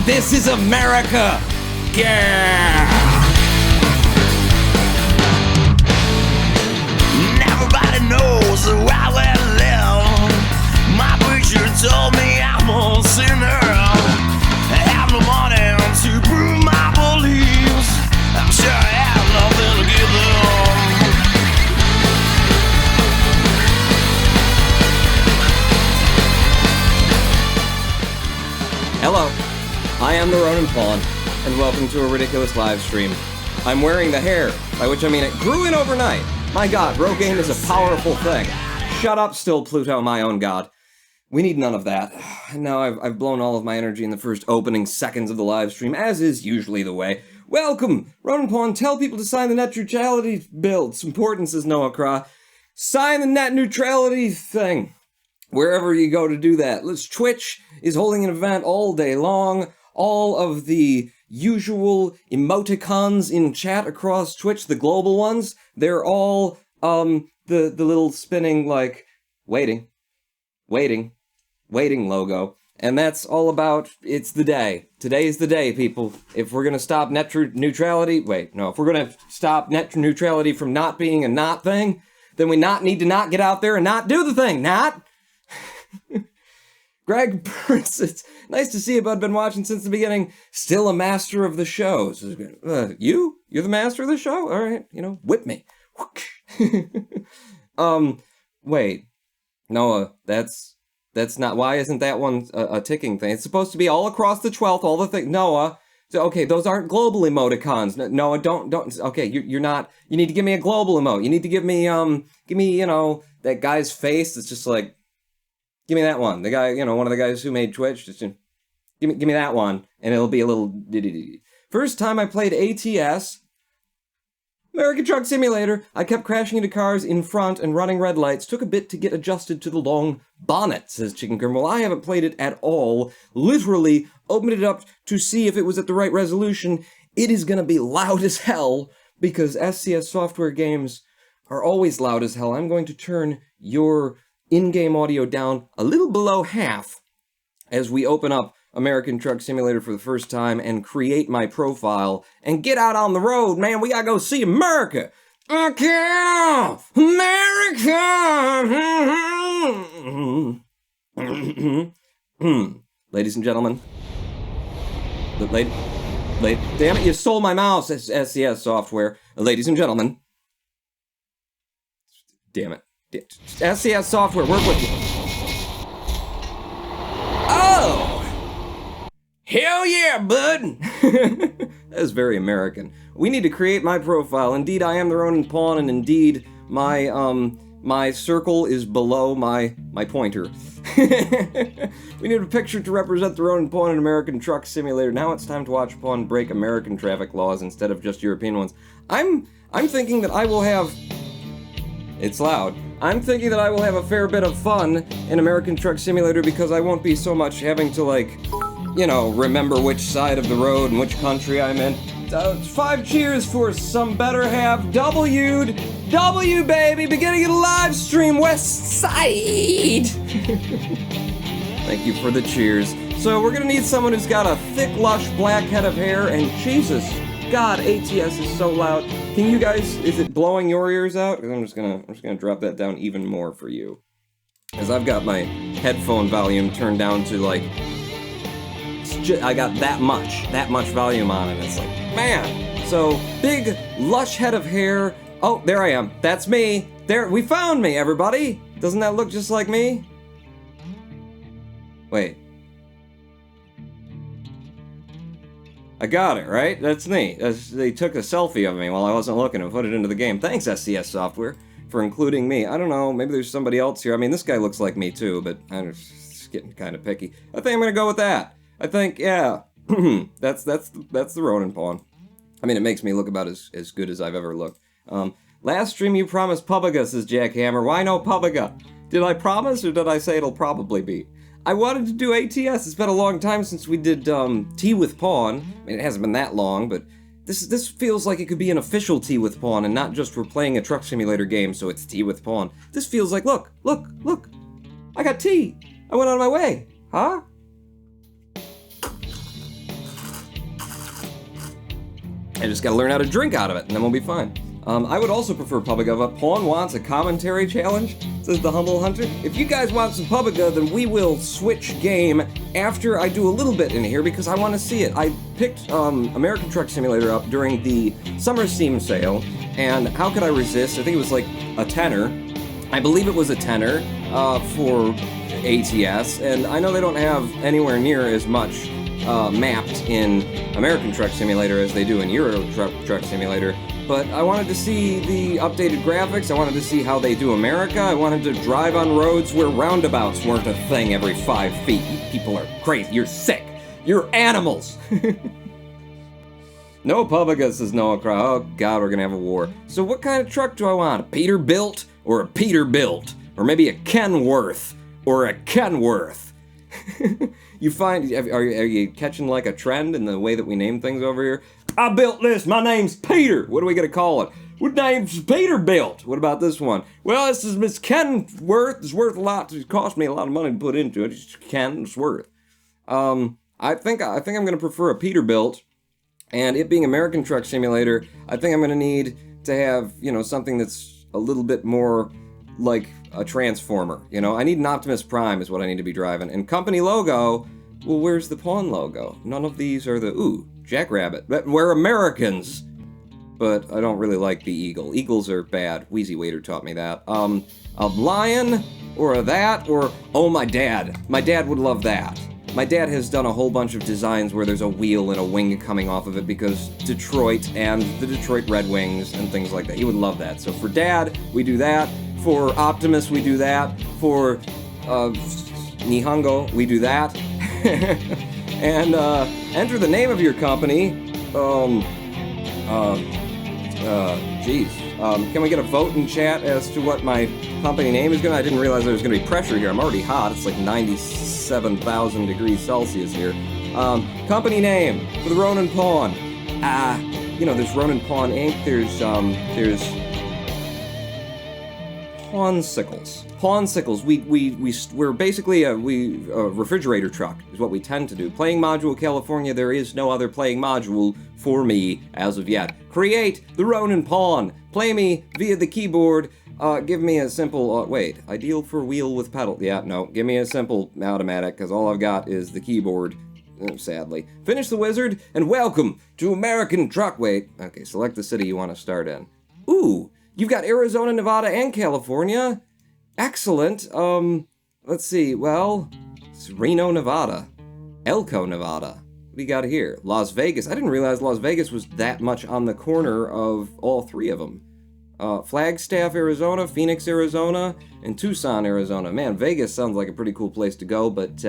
This is America! Yeah! Everybody knows why we live. My preacher told me I'm a sinner. I have no money to prove my beliefs. I'm sure I have nothing to give them. Hello, I am the Ronin Pawn, and welcome to a ridiculous live stream. I'm wearing the hair, by which I mean it grew in overnight. My god, Rogaine is a powerful thing. Shut up, still Pluto, my own god. We need none of that. Now I've blown all of my energy in the first opening seconds of the live stream, as is usually the way. Welcome! Ronin Pawn, tell people to sign the net neutrality bill. It's important, says Noah Craw. Sign the net neutrality thing. Wherever you go to do that. Twitch is holding an event all day long. All of the usual emoticons in chat across Twitch, the global ones, they're all, the little spinning, like, waiting logo. And that's all about, it's the day. Today's the day, people. If we're gonna stop net neutrality, if we're gonna stop net neutrality from not being a not thing, then we need to not get out there and not do the thing, not. Greg Burns, it's nice to see you, bud. Been watching since the beginning. Still a master of the show. You're the master of the show? All right, whip me. Wait. Noah, that's not, why isn't that one a ticking thing? It's supposed to be all across the 12th, all the things. Noah, so, okay, those aren't global emoticons. Noah, don't, okay, you're not, you need to give me a global emote. You need to give me, that guy's face that's just like, give me that one. The guy, one of the guys who made Twitch, just give me that one, and it'll be a little First time I played ATS, American Truck Simulator, I kept crashing into cars in front and running red lights. Took a bit to get adjusted to the long bonnet, says Chicken Grim. Well, I haven't played it at all. Literally opened it up to see if it was at the right resolution. It is gonna be loud as hell, because SCS software games are always loud as hell. I'm going to turn your in-game audio down a little below half as we open up American Truck Simulator for the first time and create my profile and get out on the road, man. We gotta go see America. Okay, America. Ladies and gentlemen, damn it, you stole my mouse, SCS software. Ladies and gentlemen, damn it. SCS software, work with you. Oh! Hell yeah, bud! That is very American. We need to create my profile. Indeed, I am the Ronin Pawn, and indeed, my circle is below my pointer. We need a picture to represent the Ronin Pawn in American Truck Simulator. Now it's time to watch Pawn break American traffic laws instead of just European ones. I'm thinking that I will have... It's loud. I'm thinking that I will have a fair bit of fun in American Truck Simulator because I won't be so much having to, remember which side of the road and which country I'm in. 5 cheers for some better have W'd. W, baby! Beginning of the live stream, West Side! Thank you for the cheers. So we're gonna need someone who's got a thick, lush, black head of hair, and Jesus, God, ATS is so loud. Can you guys, is it blowing your ears out? Because I'm just gonna drop that down even more for you. Because I've got my headphone volume turned down to I got that much volume on it. It's like, man. So, big, lush head of hair. Oh, there I am. That's me. There, we found me, everybody. Doesn't that look just like me? Wait. I got it, right? That's neat. They took a selfie of me while I wasn't looking and put it into the game. Thanks, SCS Software, for including me. I don't know, maybe there's somebody else here. I mean, this guy looks like me too, but I'm just getting kind of picky. I think I'm gonna go with that. I think, yeah, that's the Ronin Pawn. I mean, it makes me look about as good as I've ever looked. Last stream you promised Publica, says Jackhammer. Why no Publica? Did I promise, or did I say it'll probably be? I wanted to do ATS. It's been a long time since we did Tea with Pawn. I mean, it hasn't been that long, but this feels like it could be an official Tea with Pawn and not just we're playing a truck simulator game, so it's Tea with Pawn. This feels like, look. I got tea. I went out of my way. Huh? I just gotta learn how to drink out of it, and then we'll be fine. I would also prefer Publica. Pawn wants a commentary challenge, says the Humble Hunter. If you guys want some Publica, then we will switch game after I do a little bit in here, because I want to see it. I picked American Truck Simulator up during the Summer Steam sale, and how could I resist? I think it was like a tenner. I believe it was a tenner for ATS, and I know they don't have anywhere near as much mapped in American Truck Simulator as they do in Euro Truck Simulator, but I wanted to see the updated graphics. I wanted to see how they do America. I wanted to drive on roads where roundabouts weren't a thing every 5 feet. You people are crazy. You're sick. You're animals. No Publica, says Noah Crow. Oh God, we're gonna have a war. So what kind of truck do I want? A Peterbilt or a Peterbilt? Or maybe a Kenworth or a Kenworth? You find, are you catching like a trend in the way that we name things over here? I built this, my name's Peter. What are we gonna call it? What name's Peterbilt? What about this one? Well, this is Miss Kenworth. It's worth a lot. It cost me a lot of money to put into it. It's Kenworth. I think I'm gonna prefer a Peterbilt, and it being American Truck Simulator, I think I'm gonna need to have, you know, something that's a little bit more like a transformer, you know? I need an Optimus Prime is what I need to be driving. And company logo, well, where's the Pawn logo? None of these are the, ooh, Jackrabbit. But we're Americans. But I don't really like the eagle. Eagles are bad. Wheezy Waiter taught me that. A lion, or a that, or, oh, my dad. My dad would love that. My dad has done a whole bunch of designs where there's a wheel and a wing coming off of it because Detroit and the Detroit Red Wings and things like that. He would love that. So for Dad, we do that. For Optimus, we do that. For Nihongo, we do that. And enter the name of your company. Can we get a vote in chat as to what my company name is gonna? I didn't realize there was gonna be pressure here. I'm already hot. It's like 97,000 degrees Celsius here. Company name for the Ronin Pawn. You know, there's Ronin Pawn Inc. There's Pawnsicles. Pawnsicles. We're basically a refrigerator truck is what we tend to do. Playing module California. There is no other playing module for me as of yet. Create the Ronin Pawn. Play me via the keyboard. Give me a simple. Wait. Ideal for wheel with pedal. Yeah. No. Give me a simple automatic because all I've got is the keyboard. Sadly. Finish the wizard and welcome to American Truck. Wait. Okay. Select the city you want to start in. Ooh. You've got Arizona, Nevada, and California. Excellent. Let's see. Well, it's Reno, Nevada. Elko, Nevada. What do you got here? Las Vegas. I didn't realize Las Vegas was that much on the corner of all three of them. Flagstaff, Arizona, Phoenix, Arizona, and Tucson, Arizona. Man, Vegas sounds like a pretty cool place to go, but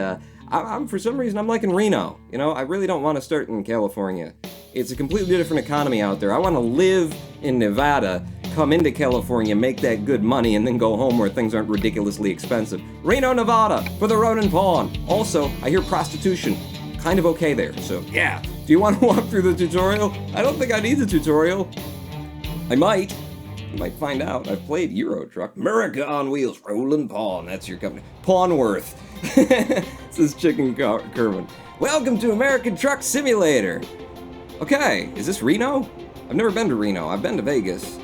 I'm for some reason, I'm liking Reno. You know, I really don't want to start in California. It's a completely different economy out there. I want to live in Nevada, come into California, make that good money, and then go home where things aren't ridiculously expensive. Reno, Nevada, for the Ronin Pawn. Also, I hear prostitution kind of okay there, so yeah. Do you want to walk through the tutorial? I don't think I need the tutorial. I might. You might find out. I've played Euro Truck. America on Wheels, Ronin Pawn. That's your company. Pawnworth. This is Chicken Kerwin. Welcome to American Truck Simulator. Okay, is this Reno? I've never been to Reno. I've been to Vegas.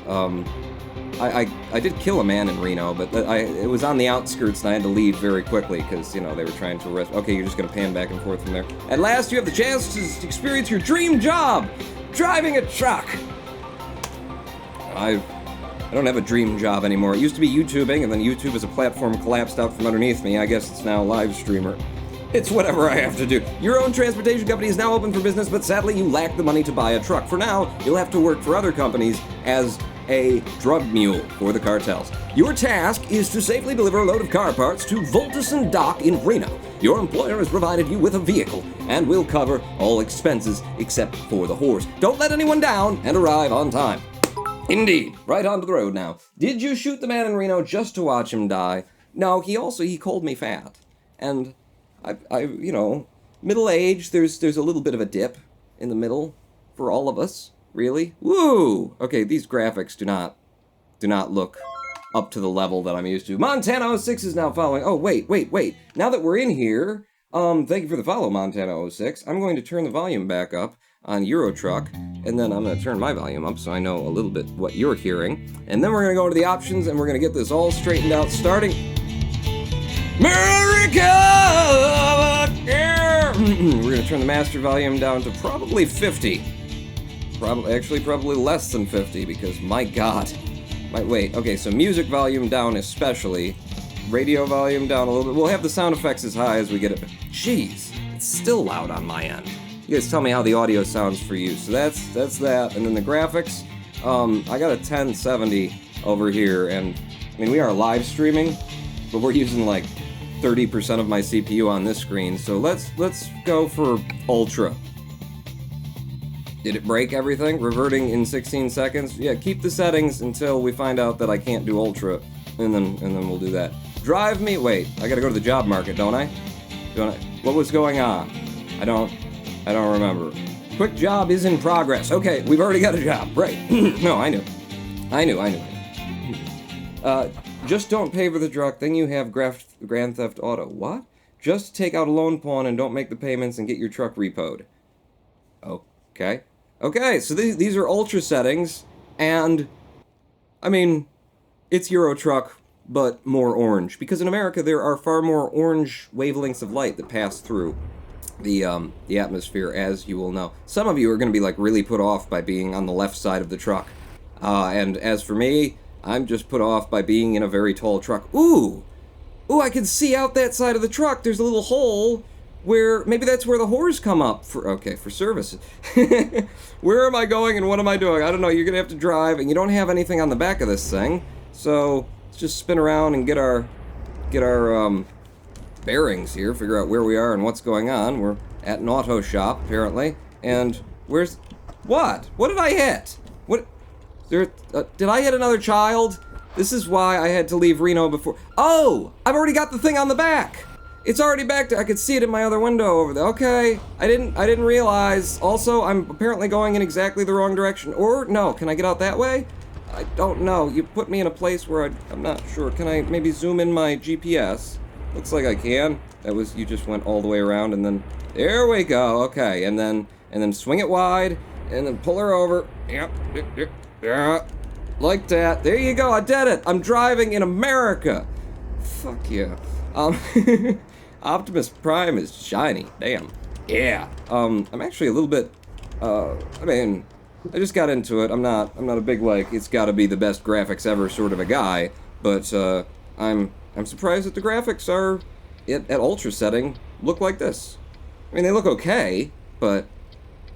I did kill a man in Reno, but it was on the outskirts and I had to leave very quickly because, you know, they were trying to arrest. Okay, you're just going to pan back and forth from there. At last, you have the chance to experience your dream job, driving a truck. I don't have a dream job anymore. It used to be YouTubing, and then YouTube as a platform collapsed out from underneath me. I guess it's now Livestreamer. It's whatever I have to do. Your own transportation company is now open for business, but sadly you lack the money to buy a truck. For now, you'll have to work for other companies as a drug mule for the cartels. Your task is to safely deliver a load of car parts to Volteson Dock in Reno. Your employer has provided you with a vehicle and will cover all expenses except for the horse. Don't let anyone down and arrive on time. Indeed. Right onto the road now. Did you shoot the man in Reno just to watch him die? No, he called me fat. And I you know, middle age, there's a little bit of a dip in the middle for all of us, really. Woo! Okay, these graphics do not look up to the level that I'm used to. Montana06 is now following. Oh, wait. Now that we're in here, thank you for the follow, Montana06. I'm going to turn the volume back up. on Euro Truck, and then I'm going to turn my volume up so I know a little bit what you're hearing. And then we're going to go to the options, and we're going to get this all straightened out, starting... America! Yeah! We're going to turn the master volume down to probably 50. Probably less than 50, because my God. Wait, okay, so music volume down especially. Radio volume down a little bit. We'll have the sound effects as high as we get it. Jeez, it's still loud on my end. You guys tell me how the audio sounds for you. So that's that. And then the graphics, I got a 1070 over here, and I mean, we are live streaming, but we're using like 30% of my CPU on this screen. So let's go for Ultra. Did it break everything? Reverting in 16 seconds? Yeah, keep the settings until we find out that I can't do Ultra, and then we'll do that. Drive me. Wait, I gotta go to the job market, don't I? What was going on? I don't remember. Quick job is in progress. Okay, we've already got a job. Right. No, I knew. Just don't pay for the truck, then you have Grand Theft Auto. What? Just take out a loan pawn and don't make the payments and get your truck repoed. Okay. Okay, so these are Ultra settings, and, I mean, it's Euro Truck, but more orange. Because in America, there are far more orange wavelengths of light that pass through the atmosphere, as you will know. Some of you are going to be, like, really put off by being on the left side of the truck. And as for me, I'm just put off by being in a very tall truck. Ooh, I can see out that side of the truck. There's a little hole where, maybe that's where the whores come up for service. Where am I going and what am I doing? I don't know. You're going to have to drive, and you don't have anything on the back of this thing. So, let's just spin around and get our bearings here, figure out where we are and what's going on. We're at an auto shop, apparently. And where's... What? What did I hit? What... Did I hit another child? This is why I had to leave Reno before... Oh! I've already got the thing on the back! It's already back there. I could see it in my other window over there. Okay. I didn't realize. Also, I'm apparently going in exactly the wrong direction. Or, no, can I get out that way? I don't know. You put me in a place where I'm not sure. Can I maybe zoom in my GPS? Looks like I can. You just went all the way around, and then, there we go. Okay, and then swing it wide, and then pull her over. Yep. Like that. There you go. I did it. I'm driving in America. Fuck yeah. Optimus Prime is shiny. Damn. Yeah. I'm actually a little bit, I mean, I just got into it. I'm not a big, like, it's gotta be the best graphics ever sort of a guy, but, I'm surprised that the graphics are, at Ultra setting, look like this. I mean, they look okay, but,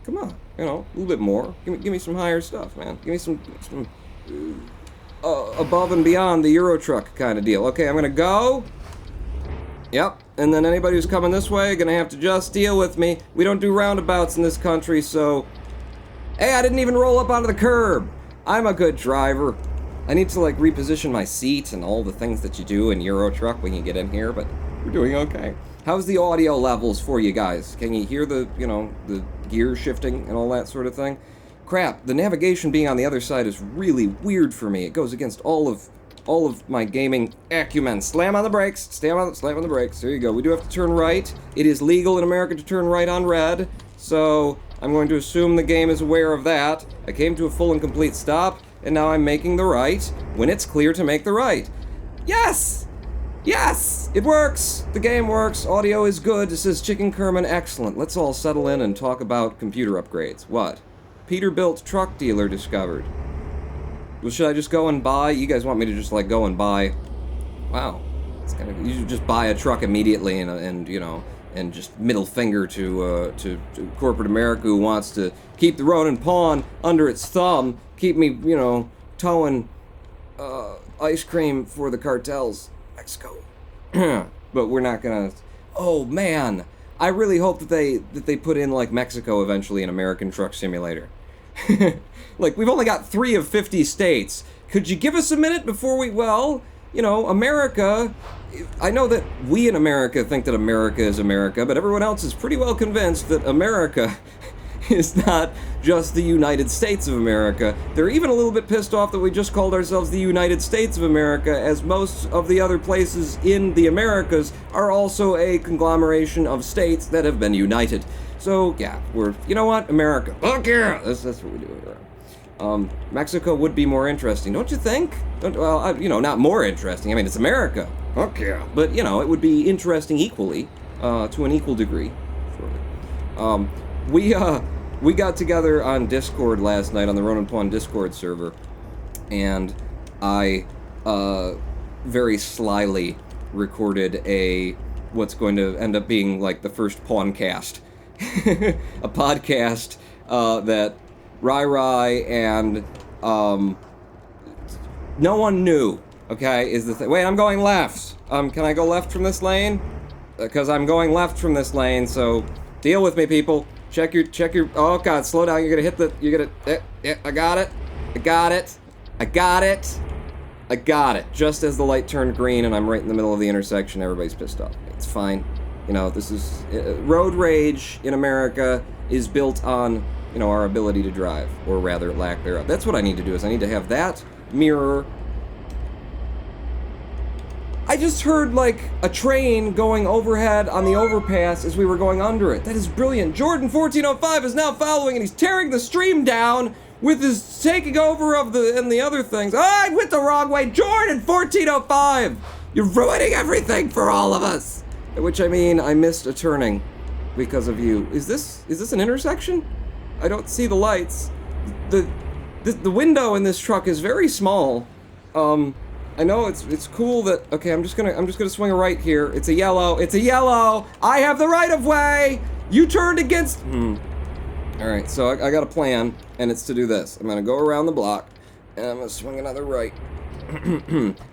come on, you know, a little bit more. Give me some higher stuff, man. Give me some above and beyond the Euro Truck kind of deal. Okay, I'm gonna go. Yep, and then anybody who's coming this way gonna have to just deal with me. We don't do roundabouts in this country, so... Hey, I didn't even roll up onto the curb! I'm a good driver. I need to, like, reposition my seat and all the things that you do in Euro Truck when you get in here, but we're doing okay. How's the audio levels for you guys? Can you hear the, you know, the gear shifting and all that sort of thing? Crap, the navigation being on the other side is really weird for me. It goes against all of my gaming acumen. Slam on the brakes. Slam on the brakes. There you go. We do have to turn right. It is legal in America to turn right on red, so I'm going to assume the game is aware of that. I came to a full and complete stop, and now I'm making the right when it's clear to make the right. Yes! Yes! It works! The game works. Audio is good. This is Chicken Kerman. Excellent. Let's all settle in and talk about computer upgrades. What? Peterbilt truck dealer discovered. Well, should I just go and buy? You guys want me to just, like, go and buy? Wow. It's kind of, you should just buy a truck immediately and you know, and just middle finger to corporate America who wants to keep the Ronin pawn under its thumb, keep me, you know, towing ice cream for the cartels. Mexico. But we're not gonna... Oh, man. I really hope that they put in, like, Mexico eventually in American Truck Simulator. Like, we've only got 3 of 50 states. Could you give us a minute before we... Well, you know, America... I know that we in America think that America is America, but everyone else is pretty well convinced that America is not just the United States of America. They're even a little bit pissed off that we just called ourselves the United States of America, as most of the other places in the Americas are also a conglomeration of states that have been united. So, yeah, you know what? America. Fuck yeah! That's what we do around. Mexico would be more interesting, don't you think? Not more interesting. I mean, it's America. Fuck yeah. But, it would be interesting equally, to an equal degree. We got together on Discord last night, on the Ronin Pawn Discord server, and I, very slyly recorded what's going to end up being, like, the first Pawncast. A podcast, that Rai and, no one knew, okay, is the thing. Wait, I'm going left. Can I go left from this lane? Because I'm going left from this lane, so deal with me, people. Check your, oh god, slow down, I got it. Just as the light turned green and I'm right in the middle of the intersection, everybody's pissed off. It's fine. This is, road rage in America is built on, our ability to drive, or rather, lack thereof. That's what I need to do, is I need to have that mirror. I just heard, like, a train going overhead on the overpass as we were going under it. That is brilliant. Jordan1405 is now following, and he's tearing the stream down with his taking over and the other things. Oh, I went the wrong way. Jordan1405! You're ruining everything for all of us! Which, I mean, I missed a turning because of you. Is this an intersection? I don't see the lights. The window in this truck is very small. I know it's cool that, okay, I'm just gonna swing a right here. It's a yellow. I have the right of way. You turned against. All right, so I got a plan, and it's to do this. I'm gonna go around the block, and I'm gonna swing another right.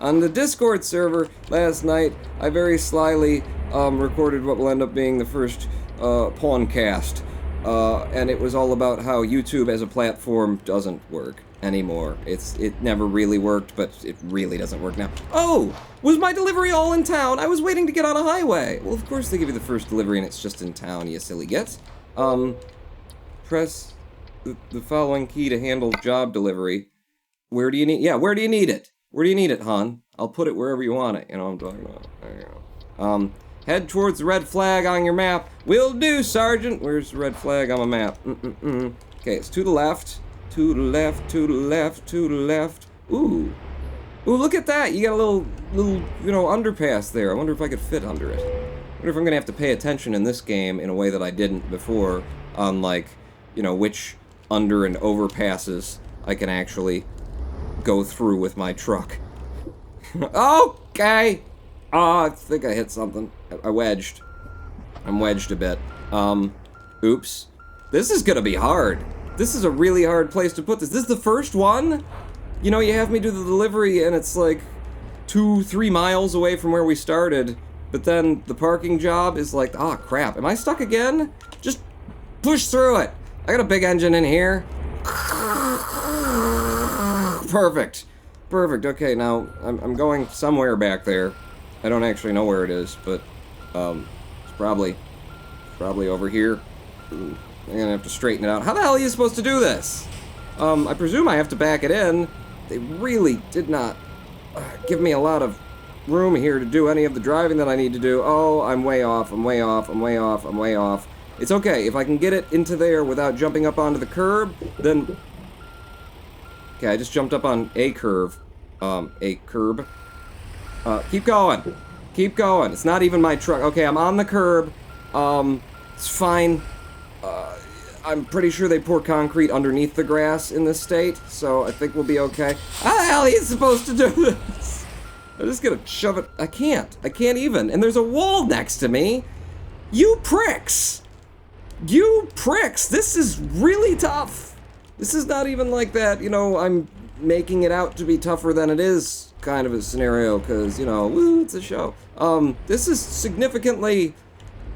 On the Discord server last night, I very slyly recorded what will end up being the first Pawncast, and it was all about how YouTube as a platform doesn't work anymore. It never really worked, but it really doesn't work now. Oh! Was my delivery all in town? I was waiting to get on a highway. Well, of course they give you the first delivery and it's just in town, you silly git. Press the following key to handle job delivery. Where do you need it? Where do you need it, hon? I'll put it wherever you want it. You know what I'm talking about. There you go. Head towards the red flag on your map. Will do, Sergeant. Where's the red flag on my map? Okay, it's to the left. To the left, to the left, to the left. Ooh, look at that. You got a little, underpass there. I wonder if I could fit under it. I wonder if I'm gonna have to pay attention in this game in a way that I didn't before on, like, which under and overpasses I can actually go through with my truck. Okay. Oh, I think I hit something. I wedged. I'm wedged a bit. Oops. This is gonna be hard. This is a really hard place to put this. This is the first one? You have me do the delivery and it's like 2-3 miles away from where we started, but then the parking job is like, oh crap, am I stuck again? Just push through it. I got a big engine in here. Perfect. Okay, now I'm going somewhere back there. I don't actually know where it is, but it's probably over here. Ooh. I'm gonna have to straighten it out. How the hell are you supposed to do this? I presume I have to back it in. They really did not give me a lot of room here to do any of the driving that I need to do. Oh, I'm way off. It's okay. If I can get it into there without jumping up onto the curb, then... Okay, I just jumped up on a curb. Keep going. It's not even my truck. Okay, I'm on the curb. It's fine. I'm pretty sure they pour concrete underneath the grass in this state, so I think we'll be okay. How the hell are you supposed to do this? I'm just gonna shove it. I can't even. And there's a wall next to me. You pricks! This is really tough. This is not even like that, I'm making it out to be tougher than it is kind of a scenario, because, woo, it's a show. This is significantly,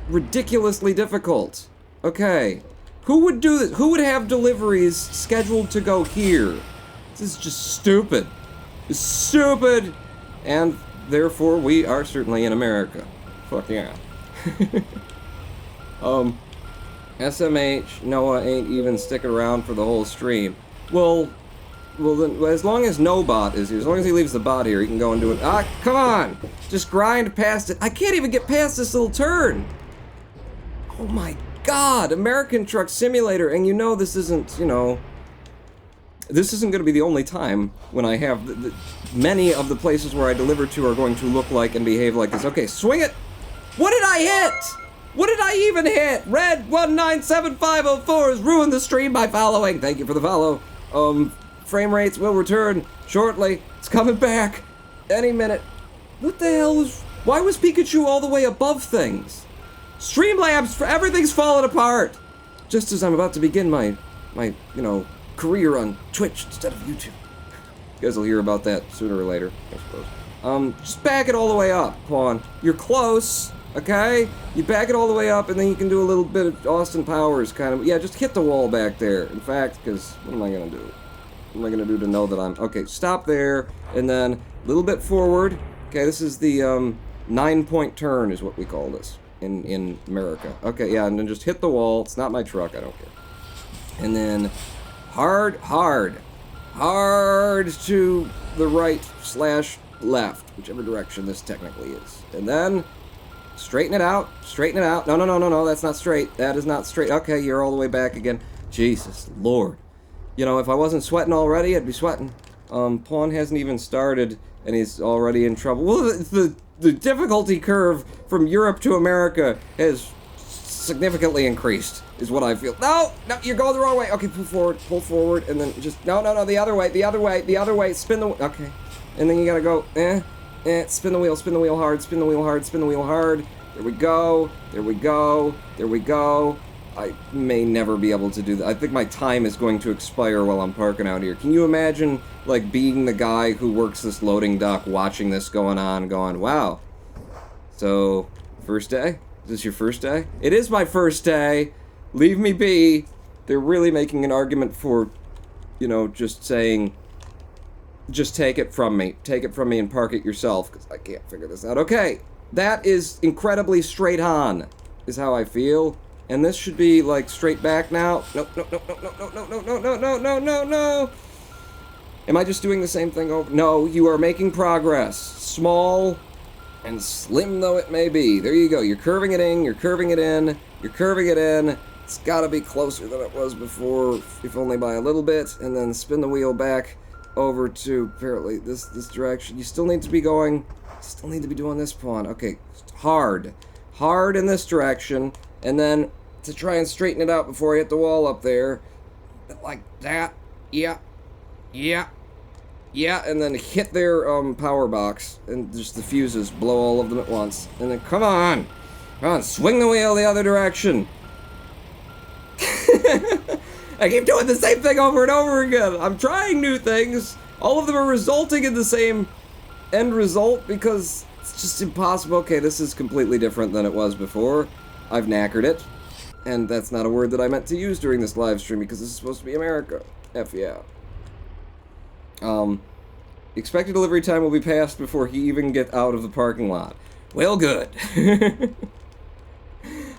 ridiculously difficult. Okay. Who would do this? Who would have deliveries scheduled to go here? This is just stupid. It's stupid! And therefore, we are certainly in America. Fuck yeah. SMH, Noah ain't even sticking around for the whole stream. Well, then, as long as no bot is here, as long as he leaves the bot here, he can go and do it. Ah, come on! Just grind past it. I can't even get past this little turn! Oh my god! American Truck Simulator, and you know this isn't, you know... This isn't going to be the only time when I have... many of the places where I deliver to are going to look like and behave like this. Okay, swing it! What did I hit? What did I even hit? Red 197504 has ruined the stream by following. Thank you for the follow. Frame rates will return shortly. It's coming back any minute. What the hell was... Why was Pikachu all the way above things? Streamlabs, everything's falling apart. Just as I'm about to begin my you know, career on Twitch instead of YouTube. You guys will hear about that sooner or later, I suppose. Just back it all the way up, Pawn. You're close, okay? You back it all the way up, and then you can do a little bit of Austin Powers kind of... Yeah, just hit the wall back there. In fact, because what am I going to do? What am I going to do to know that I'm... Okay, stop there, and then a little bit forward. Okay, this is the 9-point turn is what we call this in America. Okay, yeah, and then just hit the wall. It's not my truck, I don't care. And then hard to the right/left, whichever direction this technically is. And then straighten it out. No, that's not straight. That is not straight. Okay, you're all the way back again. Jesus Lord. You know, if I wasn't sweating already, I'd be sweating. Pawn hasn't even started, and he's already in trouble. Well, the difficulty curve from Europe to America has significantly increased, is what I feel. No, you're going the wrong way. Okay, pull forward, and then just, no, the other way, spin the, okay. And then you gotta go, spin the wheel hard. There we go. I may never be able to do that. I think my time is going to expire while I'm parking out here. Can you imagine, like, being the guy who works this loading dock, watching this going on, going, wow. So, first day? Is this your first day? It is my first day. Leave me be. They're really making an argument for, you know, just saying, just take it from me. Take it from me and park it yourself, because I can't figure this out. Okay, that is incredibly straight on, is how I feel. And this should be, like, straight back now. No. Am I just doing the same thing over? No, you are making progress. Small and slim though it may be. There you go. You're curving it in, It's gotta be closer than it was before, if only by a little bit. And then spin the wheel back over to, apparently, this direction. You still need to be going, still need to be doing this, Pawn. Okay, hard in this direction. And then to try and straighten it out before I hit the wall up there, like that, yeah, and then hit their power box, and just the fuses, blow all of them at once, and then come on, swing the wheel the other direction. I keep doing the same thing over and over again. I'm trying new things. All of them are resulting in the same end result because it's just impossible. Okay, this is completely different than it was before. I've knackered it. And that's not a word that I meant to use during this live stream because this is supposed to be America. F yeah. Expected delivery time will be passed before he even gets out of the parking lot. Well, good.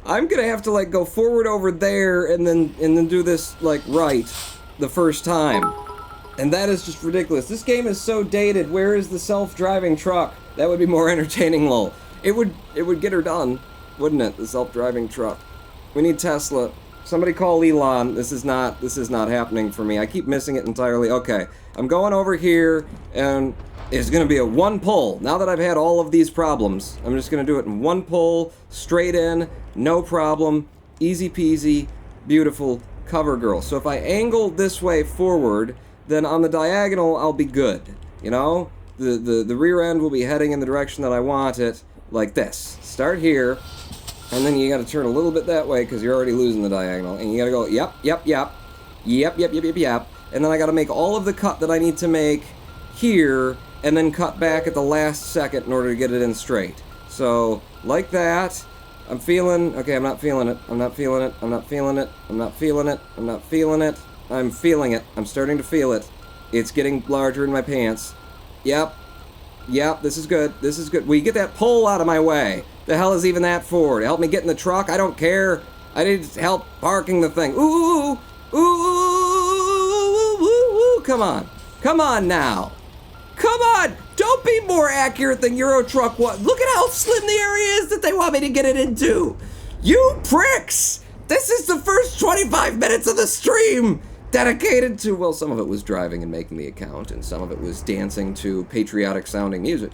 I'm gonna have to, like, go forward over there and then do this, like, right the first time. And that is just ridiculous. This game is so dated. Where is the self-driving truck? That would be more entertaining, lol. It would get her done, wouldn't it? The self-driving truck. We need Tesla. Somebody call Elon. This is not happening for me. I keep missing it entirely. Okay, I'm going over here, and it's gonna be a one pull. Now that I've had all of these problems, I'm just gonna do it in one pull, straight in, no problem, easy peasy, beautiful, cover girl. So if I angle this way forward, then on the diagonal, I'll be good. You know? The rear end will be heading in the direction that I want it, like this. Start here. And then you gotta turn a little bit that way because you're already losing the diagonal. And you gotta go, yep. And then I gotta make all of the cut that I need to make here, and then cut back at the last second in order to get it in straight. So, like that. I'm feeling, okay, I'm not feeling it. I'm feeling it. I'm starting to feel it. It's getting larger in my pants. Yep, this is good. Will you get that pole out of my way? The hell is even that for? To help me get in the truck? I don't care. I need help parking the thing. Ooh, ooh, ooh, ooh, ooh, come on. Come on now. Come on. Don't be more accurate than Euro Truck was. Look at how slim the area is that they want me to get it into. You pricks. This is the first 25 minutes of the stream dedicated to, well, some of it was driving and making the account, and some of it was dancing to patriotic sounding music.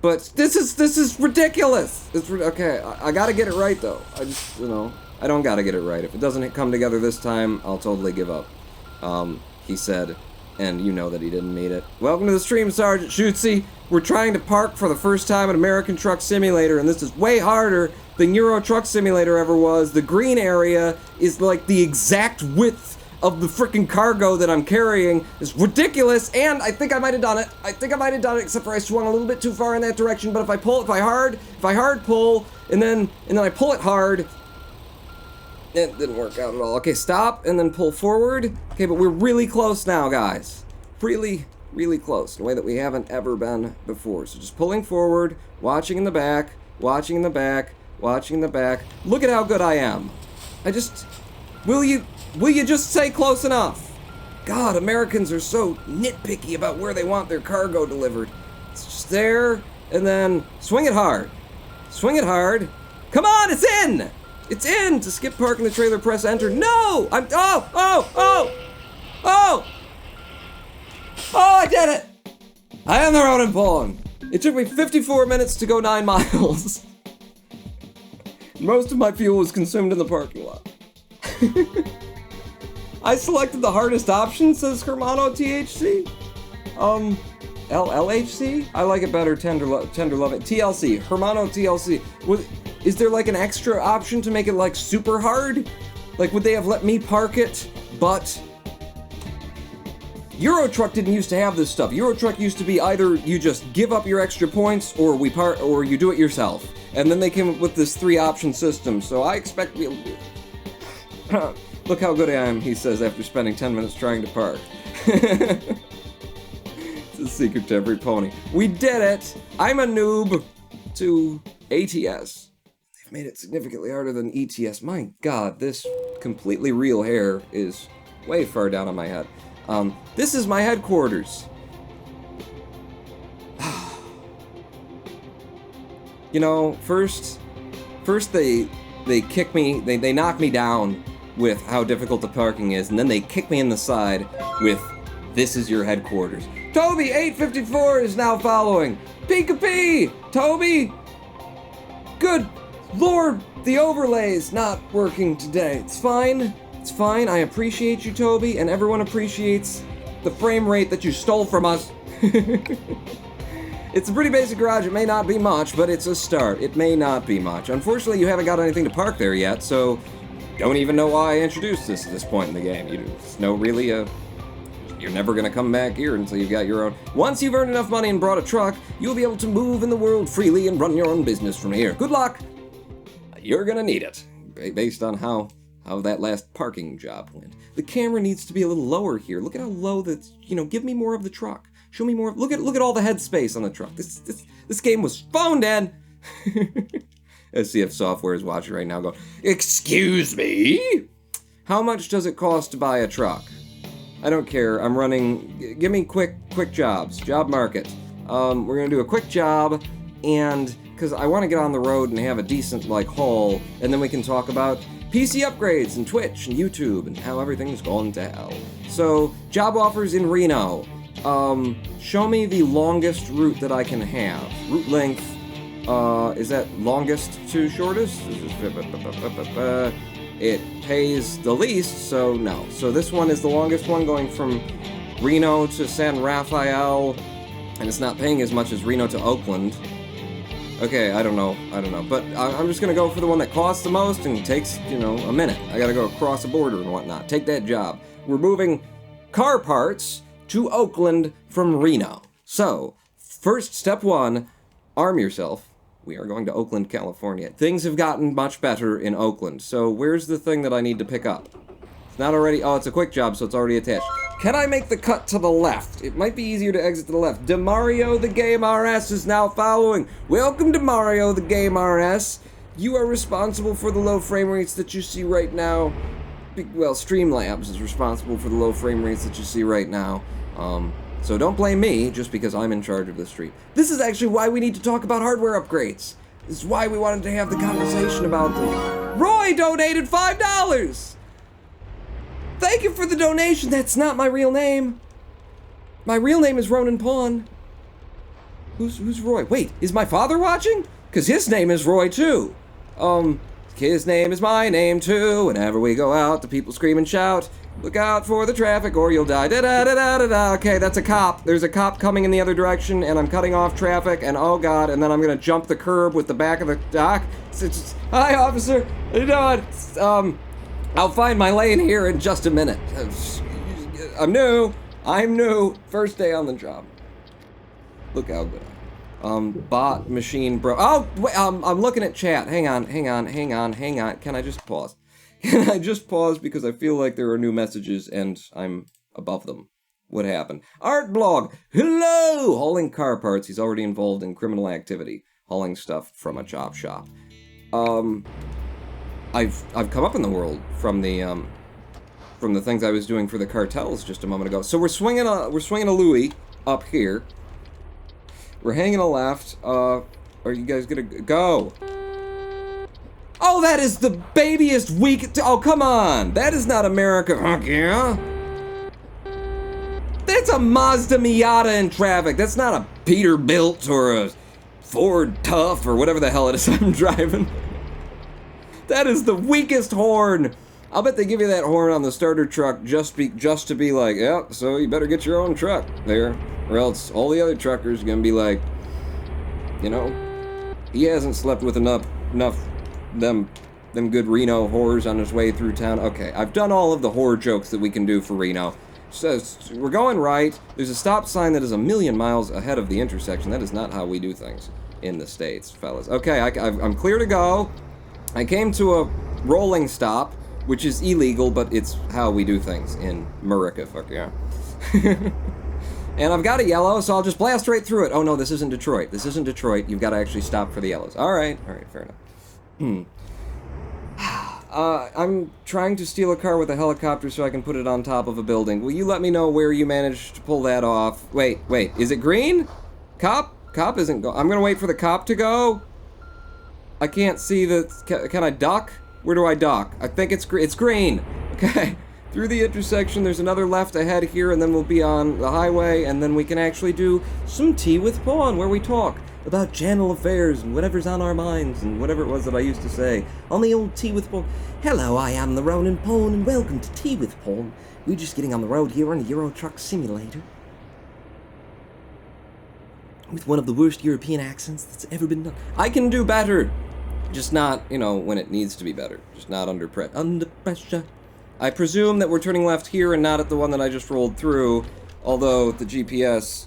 But this is ridiculous. Okay, I gotta get it right though. I don't gotta get it right. If it doesn't come together this time, I'll totally give up. He said, and you know that he didn't mean it. Welcome to the stream, Sergeant Schutzy. We're trying to park for the first time in American Truck Simulator, and this is way harder than Euro Truck Simulator ever was. The green area is like the exact width of the freaking cargo that I'm carrying. It's ridiculous, and I think I might have done it. Except for I swung a little bit too far in that direction. But if I hard pull, and then I pull it hard, it didn't work out at all. Okay, stop, and then pull forward. Okay, but we're really close now, guys. Really, really close, in a way that we haven't ever been before. So just pulling forward, watching in the back, watching in the back, watching in the back. Look at how good I am. Will you just say close enough? God, Americans are so nitpicky about where they want their cargo delivered. It's just there, and then swing it hard. Swing it hard. Come on, it's in! It's in! To skip park in the trailer, press enter. No! Oh, I did it! I am the Ronin Pawn. It took me 54 minutes to go 9 miles. Most of my fuel was consumed in the parking lot. I selected the hardest option, says Hermano THC. LHC? I like it better, tender loving. TLC, Hermano TLC. Is there like an extra option to make it like super hard? Like, would they have let me park it, but Euro Truck didn't used to have this stuff. Euro Truck used to be either you just give up your extra points or you do it yourself. And then they came up with this 3-option system, so I expect we'll look how good I am, he says after spending 10 minutes trying to park. It's a secret to every pony. We did it! I'm a noob to ATS. They've made it significantly harder than ETS. My god, this completely real hair is way far down on my head. This is my headquarters. You know, first they kick me, they knock me down with how difficult the parking is, and then they kick me in the side with, this is your headquarters. Toby 854 is now following. Pika-Pee! Toby! Good lord, the overlay's not working today. It's fine. It's fine. I appreciate you, Toby, and everyone appreciates the frame rate that you stole from us. It's a pretty basic garage. It may not be much, but it's a start. It may not be much. Unfortunately, you haven't got anything to park there yet, so don't even know why I introduced this at this point in the game. You just know really, you're never gonna come back here until you've got your own. Once you've earned enough money and brought a truck, you'll be able to move in the world freely and run your own business from here. Good luck. You're gonna need it, based on how that last parking job went. The camera needs to be a little lower here. Look at how low that's, give me more of the truck. Show me more. Look at all the headspace on the truck. This game was phoned in. SCF Software is watching right now going, excuse me? How much does it cost to buy a truck? I don't care. I'm running, give me quick jobs. Job market. We're gonna do a quick job, and because I want to get on the road and have a decent haul, and then we can talk about PC upgrades and Twitch and YouTube and how everything's going to hell. So, job offers in Reno. Show me the longest route that I can have. Route length. Is that longest to shortest? It pays the least, so no. So this one is the longest one, going from Reno to San Rafael, and it's not paying as much as Reno to Oakland. Okay, I don't know, but I'm just gonna go for the one that costs the most and takes, a minute. I gotta go across a border and whatnot. Take that job. We're moving car parts to Oakland from Reno. So, first, step 1, arm yourself. We are going to Oakland, California. Things have gotten much better in Oakland. So where's the thing that I need to pick up? It's not already, it's a quick job, so it's already attached. Can I make the cut to the left? It might be easier to exit to the left. DeMario the Game RS is now following. Welcome to Mario the Game RS. You are responsible for the low frame rates that you see right now. Well, Streamlabs is responsible for the low frame rates that you see right now. So don't blame me just because I'm in charge of the stream. This is actually why we need to talk about hardware upgrades. This is why we wanted to have the conversation about them. Roy donated $5! Thank you for the donation. That's not my real name. My real name is Ronan Pawn. Who's Roy? Wait, is my father watching? Because his name is Roy too. His name is my name too. Whenever we go out, the people scream and shout. Look out for the traffic or you'll die. Da da da da da da. Okay, that's a cop. There's a cop coming in the other direction and I'm cutting off traffic and oh god, and then I'm gonna jump the curb with the back of the dock. Hi officer, how you doing? I'll find my lane here in just a minute. I'm new. First day on the job. Look how good. Bot machine bro. Oh, wait, I'm looking at chat. Hang on. Can I just pause? Can I just pause because I feel like there are new messages and I'm above them. What happened? Art blog. Hello. Hauling car parts. He's already involved in criminal activity, hauling stuff from a chop shop. I've come up in the world from the things I was doing for the cartels just a moment ago. So we're swinging a Louis up here. We're hanging a left. Are you guys gonna go? Oh, that is the babiest weak. Oh, come on. That is not America. Fuck yeah. That's a Mazda Miata in traffic. That's not a Peterbilt or a Ford Tough or whatever the hell it is I'm driving. That is the weakest horn. I'll bet they give you that horn on the starter truck just to be like, yeah, so you better get your own truck there, or else all the other truckers are gonna be like, you know, he hasn't slept with enough them good Reno whores on his way through town. Okay, I've done all of the whore jokes that we can do for Reno. So we're going right. There's a stop sign that is a million miles ahead of the intersection. That is not how we do things in the States, fellas. Okay, I'm clear to go. I came to a rolling stop, which is illegal, but it's how we do things in America, fuck yeah. And I've got a yellow, so I'll just blast right through it. Oh no, this isn't Detroit. This isn't Detroit. You've got to actually stop for the yellows. Alright, fair enough. I'm trying to steal a car with a helicopter so I can put it on top of a building. Will you let me know where you managed to pull that off? Wait, is it green? Cop? Cop isn't go. I'm gonna wait for the cop to go. I can't see the... Can I duck? Where do I duck? I think it's green. Okay. Through the intersection, there's another left ahead here, and then we'll be on the highway, and then we can actually do some tea with Pawn, where we talk about channel affairs and whatever's on our minds, and whatever it was that I used to say on the old Tea with Pawn. Hello, I am the Ronin Pawn, and welcome to Tea with Pawn. We're just getting on the road here on a Euro Truck Simulator. With one of the worst European accents that's ever been done. I can do better. Just not, you know, when it needs to be better. Just not under pressure. I presume that we're turning left here and not at the one that I just rolled through, although the GPS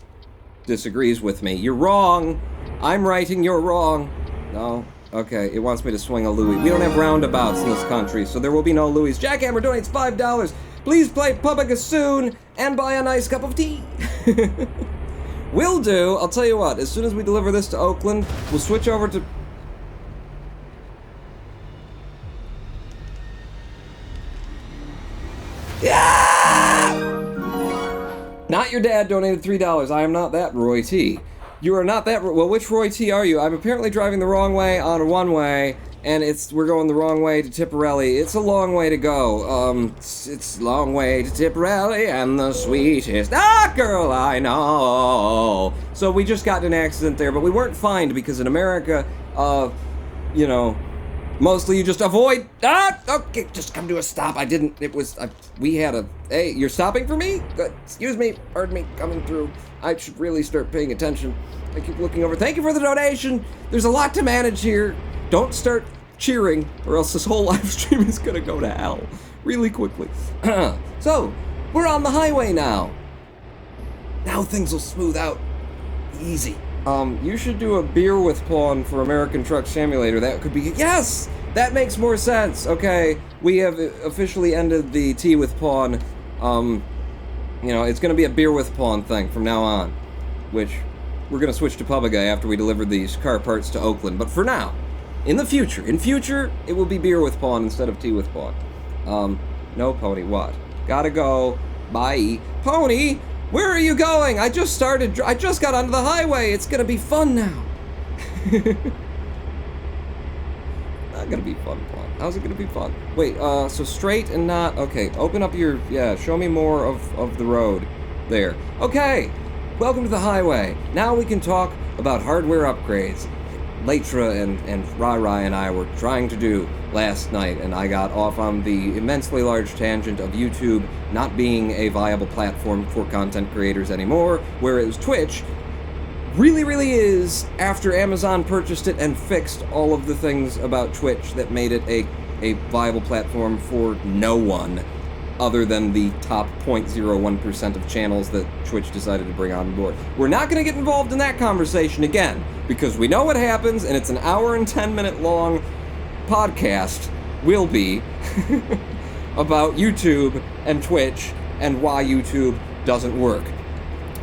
disagrees with me. You're wrong! I'm right and you're wrong. No? Okay, it wants me to swing a Louis. We don't have roundabouts in this country, so there will be no Louis. Jackhammer donates $5. Please play Publica soon and buy a nice cup of tea. Will do. I'll tell you what, as soon as we deliver this to Oakland, we'll switch over to... Yeah! Not your dad donated $3. I am not that Roy T. You are not that... Well, which Roy T are you? I'm apparently driving the wrong way on a one-way, and we're going the wrong way to Tipperelli. It's a long way to go. It's a long way to Tipperelli, and the sweetest girl I know. So we just got in an accident there, but we weren't fined because in America, you know... Mostly you just avoid... Okay, just come to a stop. We had a... Hey, you're stopping for me? Good. Excuse me. Pardon me. Coming through. I should really start paying attention. I keep looking over. Thank you for the donation. There's a lot to manage here. Don't start cheering, or else this whole live stream is gonna go to hell really quickly. So, we're on the highway now. Now things will smooth out. Easy. You should do a beer with Pawn for American Truck Simulator. That could be... Yes! That makes more sense. Okay, we have officially ended the tea with Pawn. You know, it's gonna be a beer with Pawn thing from now on. Which, we're gonna switch to Publica after we deliver these car parts to Oakland. But for now, In future, it will be beer with Pawn instead of tea with Pawn. No, Pony, what? Gotta go. Bye. Pony, where are you going? I just got onto the highway. It's gonna be fun now. Not gonna be fun, Pawn. How's it gonna be fun? Wait, so straight and not... Okay, open up your... Yeah, show me more of the road. There. Okay, welcome to the highway. Now we can talk about hardware upgrades. Latra and Rai and I were trying to do last night, and I got off on the immensely large tangent of YouTube not being a viable platform for content creators anymore, whereas Twitch really is, after Amazon purchased it and fixed all of the things about Twitch that made it a viable platform for no one other than the top 0.01% of channels that Twitch decided to bring on board. We're not going to get involved in that conversation again, because we know what happens, and it's an hour and 10-minute long podcast, will be, about YouTube and Twitch and why YouTube doesn't work.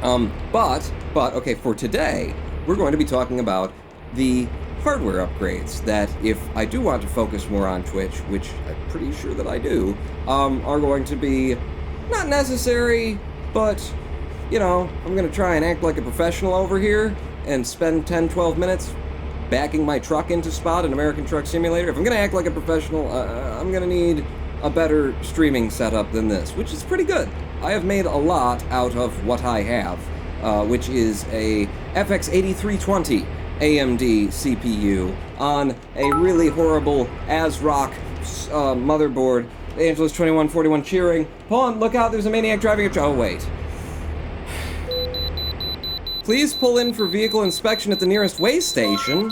But, okay, for today, we're going to be talking about the hardware upgrades that, if I do want to focus more on Twitch, which I'm pretty sure that I do, are going to be not necessary, but, you know, I'm going to try and act like a professional over here and spend 10-12 minutes backing my truck into spot in American Truck Simulator. If I'm going to act like a professional, I'm going to need a better streaming setup than this, which is pretty good. I have made a lot out of what I have, which is a FX 8320 AMD CPU on a really horrible ASRock motherboard. Angeles 2141 cheering. Pawn, look out, there's a maniac driving a... Oh, wait. Please pull in for vehicle inspection at the nearest way station.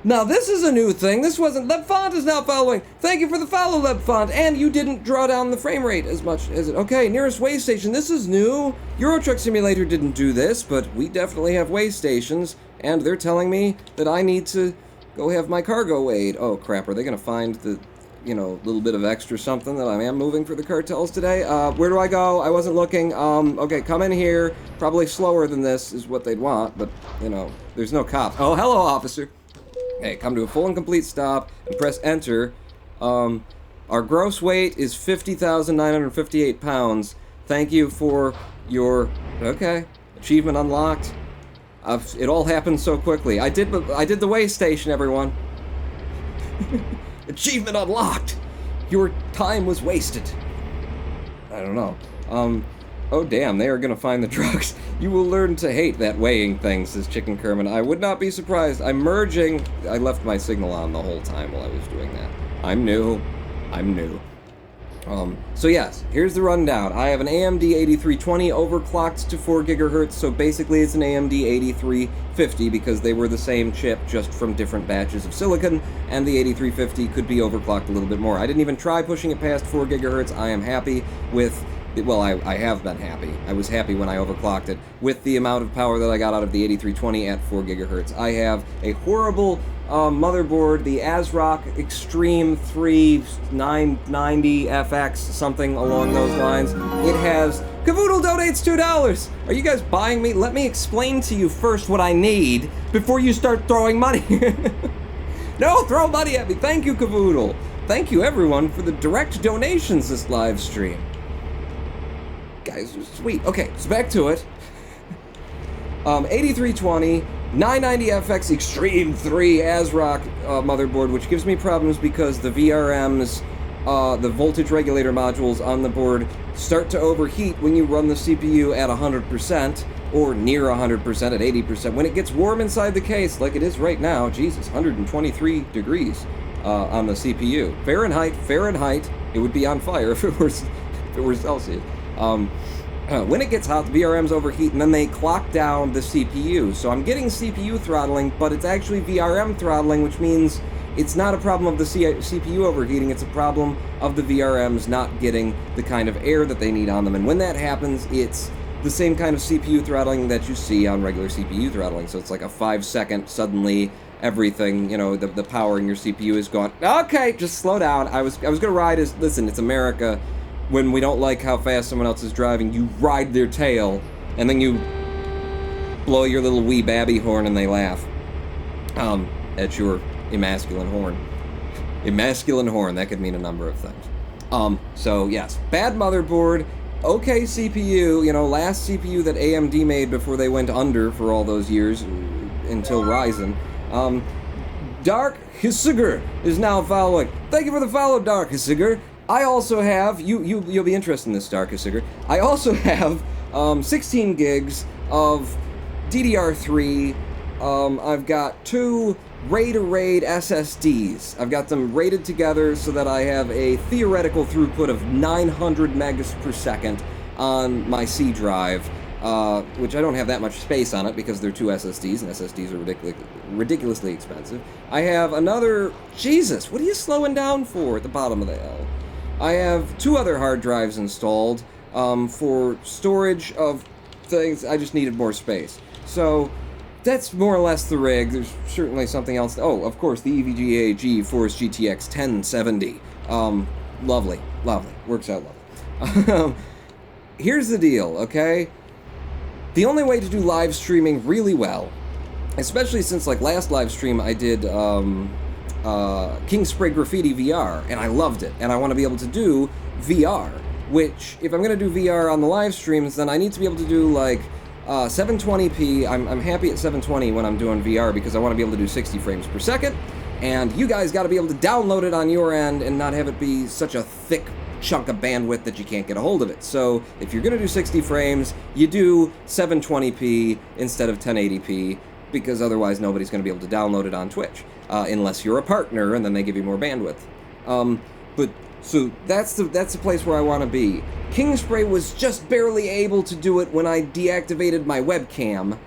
Now, this is a new thing. This wasn't... Lebfont is now following. Thank you for the follow, Lebfont. And you didn't draw down the frame rate as much as it... Okay, nearest way station. This is new. Euro Truck Simulator didn't do this, but we definitely have way stations. And they're telling me that I need to go have my cargo weighed. Oh, crap. Are they going to find the, you know, little bit of extra something that I am moving for the cartels today? Where do I go? I wasn't looking. Okay, come in here. Probably slower than this is what they'd want, but, you know, there's no cops. Oh, hello, officer. Hey, come to a full and complete stop and press enter. Our gross weight is 50,958 pounds. Thank you for your... Okay. Achievement unlocked. It all happened so quickly. I did the way station, everyone. Achievement unlocked! Your time was wasted. I don't know. Oh damn, they are gonna find the drugs. You will learn to hate that weighing thing, says Chicken Kerman. I would not be surprised. I'm merging... I left my signal on the whole time while I was doing that. I'm new. So yes, here's the rundown. I have an AMD 8320 overclocked to 4 gigahertz, so basically it's an AMD 8350 because they were the same chip, just from different batches of silicon, and the 8350 could be overclocked a little bit more. I didn't even try pushing it past 4 gigahertz. I am happy with... Well, I have been happy. I was happy when I overclocked it with the amount of power that I got out of the 8320 at 4 gigahertz. I have a horrible motherboard, the ASRock Extreme 3 990 FX, something along those lines. It has... Cavoodle donates $2! Are you guys buying me? Let me explain to you first what I need before you start throwing money. No, throw money at me. Thank you, Cavoodle. Thank you, everyone, for the direct donations this live stream. Guys, sweet. Okay, so back to it. 8320, 990 FX Extreme 3 ASRock motherboard, which gives me problems because the VRMs, the voltage regulator modules on the board, start to overheat when you run the CPU at 100%, or near 100% at 80%. When it gets warm inside the case, like it is right now, Jesus, 123 degrees on the CPU. Fahrenheit, it would be on fire if it were Celsius. When it gets hot, the VRMs overheat, and then they clock down the CPU. So I'm getting CPU throttling, but it's actually VRM throttling, which means it's not a problem of the CPU overheating, it's a problem of the VRMs not getting the kind of air that they need on them. And when that happens, it's the same kind of CPU throttling that you see on regular CPU throttling. So it's like a 5-second, suddenly everything, you know, the power in your CPU is gone. Okay, just slow down. I was gonna ride as... Listen, it's America. When we don't like how fast someone else is driving, you ride their tail, and then you blow your little wee babby horn and they laugh at your emasculine horn. Emasculine horn, that could mean a number of things. So yes, bad motherboard, okay CPU, you know, last CPU that AMD made before they went under for all those years until Ryzen. Dark Hisiger is now following. Thank you for the follow, Dark Hisiger. I also have, you'll be interested in this, Dark Hisiger. I also have 16 gigs of DDR3. I've got 2 RAID SSDs. I've got them rated together so that I have a theoretical throughput of 900 megas per second on my C drive, which I don't have that much space on it because they're 2 SSDs, and SSDs are ridiculously expensive. I have another... Jesus, what are you slowing down for at the bottom of the L? I have 2 other hard drives installed for storage of things. I just needed more space. So... that's more or less the rig. There's certainly something else. Oh, of course, the EVGA GeForce GTX 1070. Lovely. Works out lovely. Here's the deal, okay? The only way to do live streaming really well, especially since, like, last live stream I did King Spray Graffiti VR, and I loved it, and I want to be able to do VR, which, if I'm going to do VR on the live streams, then I need to be able to do, like, 720p. I'm happy at 720 when I'm doing VR because I want to be able to do 60 frames per second, and you guys got to be able to download it on your end and not have it be such a thick chunk of bandwidth that you can't get a hold of it. So if you're going to do 60 frames, you do 720p instead of 1080p, because otherwise nobody's going to be able to download it on Twitch, unless you're a partner and then they give you more bandwidth. So that's the place where I want to be. King Spray was just barely able to do it when I deactivated my webcam.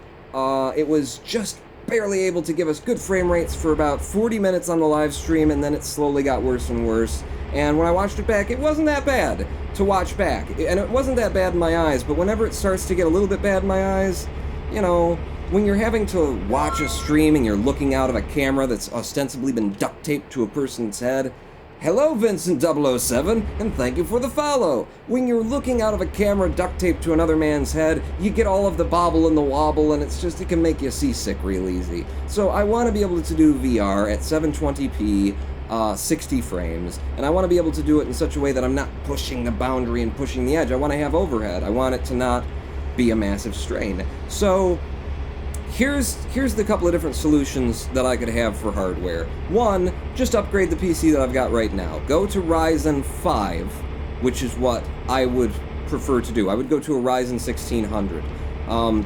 It was just barely able to give us good frame rates for about 40 minutes on the live stream, and then it slowly got worse and worse. And when I watched it back, it wasn't that bad to watch back. And it wasn't that bad in my eyes, but whenever it starts to get a little bit bad in my eyes, you know, when you're having to watch a stream and you're looking out of a camera that's ostensibly been duct taped to a person's head. Hello, Vincent007, and thank you for the follow. When you're looking out of a camera duct taped to another man's head, you get all of the bobble and the wobble, and it can make you seasick real easy. So I want to be able to do VR at 720p, 60 frames, and I want to be able to do it in such a way that I'm not pushing the boundary and pushing the edge. I want to have overhead. I want it to not be a massive strain. So here's the couple of different solutions that I could have for hardware. One, just upgrade the PC that I've got right now. Go to Ryzen 5, which is what I would prefer to do. I would go to a Ryzen 1600.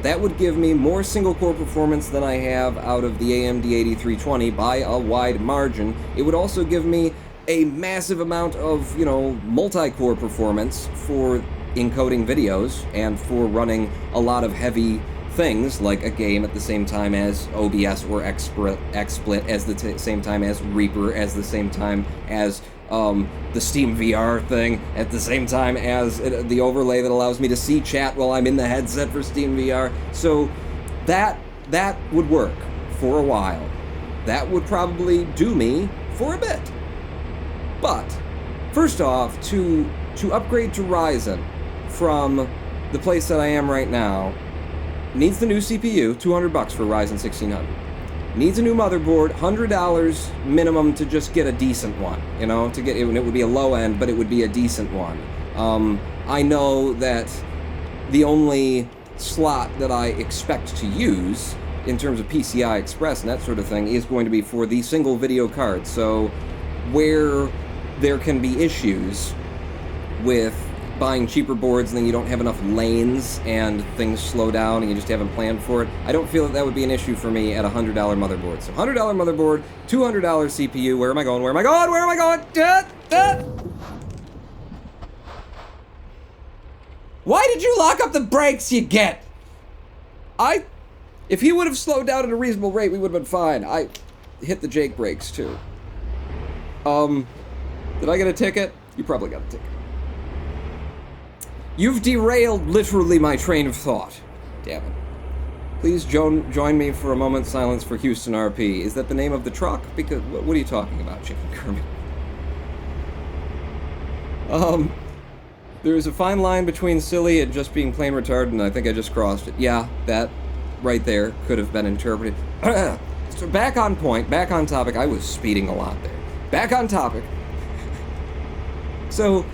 That would give me more single-core performance than I have out of the AMD 8320 by a wide margin. It would also give me a massive amount of, multi-core performance for encoding videos and for running a lot of heavy things like a game at the same time as OBS or XSplit, as the same time as Reaper, as the same time as the Steam VR thing, at the same time as the overlay that allows me to see chat while I'm in the headset for Steam VR. So that would work for a while. That would probably do me for a bit. But first off, to upgrade to Ryzen from the place that I am right now, needs the new CPU, $200 for Ryzen 1600. Needs a new motherboard, $100 minimum to just get a decent one, to get it. It would be a low end, but it would be a decent one. I know that the only slot that I expect to use in terms of PCI Express and that sort of thing is going to be for the single video card. So where there can be issues with buying cheaper boards and then you don't have enough lanes and things slow down and you just haven't planned for it, I don't feel that would be an issue for me at a $100 motherboard. So $100 motherboard, $200 CPU. Where am I going? Why did you lock up the brakes, you get? If he would have slowed down at a reasonable rate, we would have been fine. I hit the Jake brakes too. Did I get a ticket? You probably got a ticket. You've derailed literally my train of thought. Damn it. Please join me for a moment's silence for Houston RP. Is that the name of the truck? Because, what are you talking about, Chicken Kermit? There's a fine line between silly and just being plain retarded, and I think I just crossed it. Yeah, that right there could have been interpreted. So back on point, back on topic. I was speeding a lot there. Back on topic. So,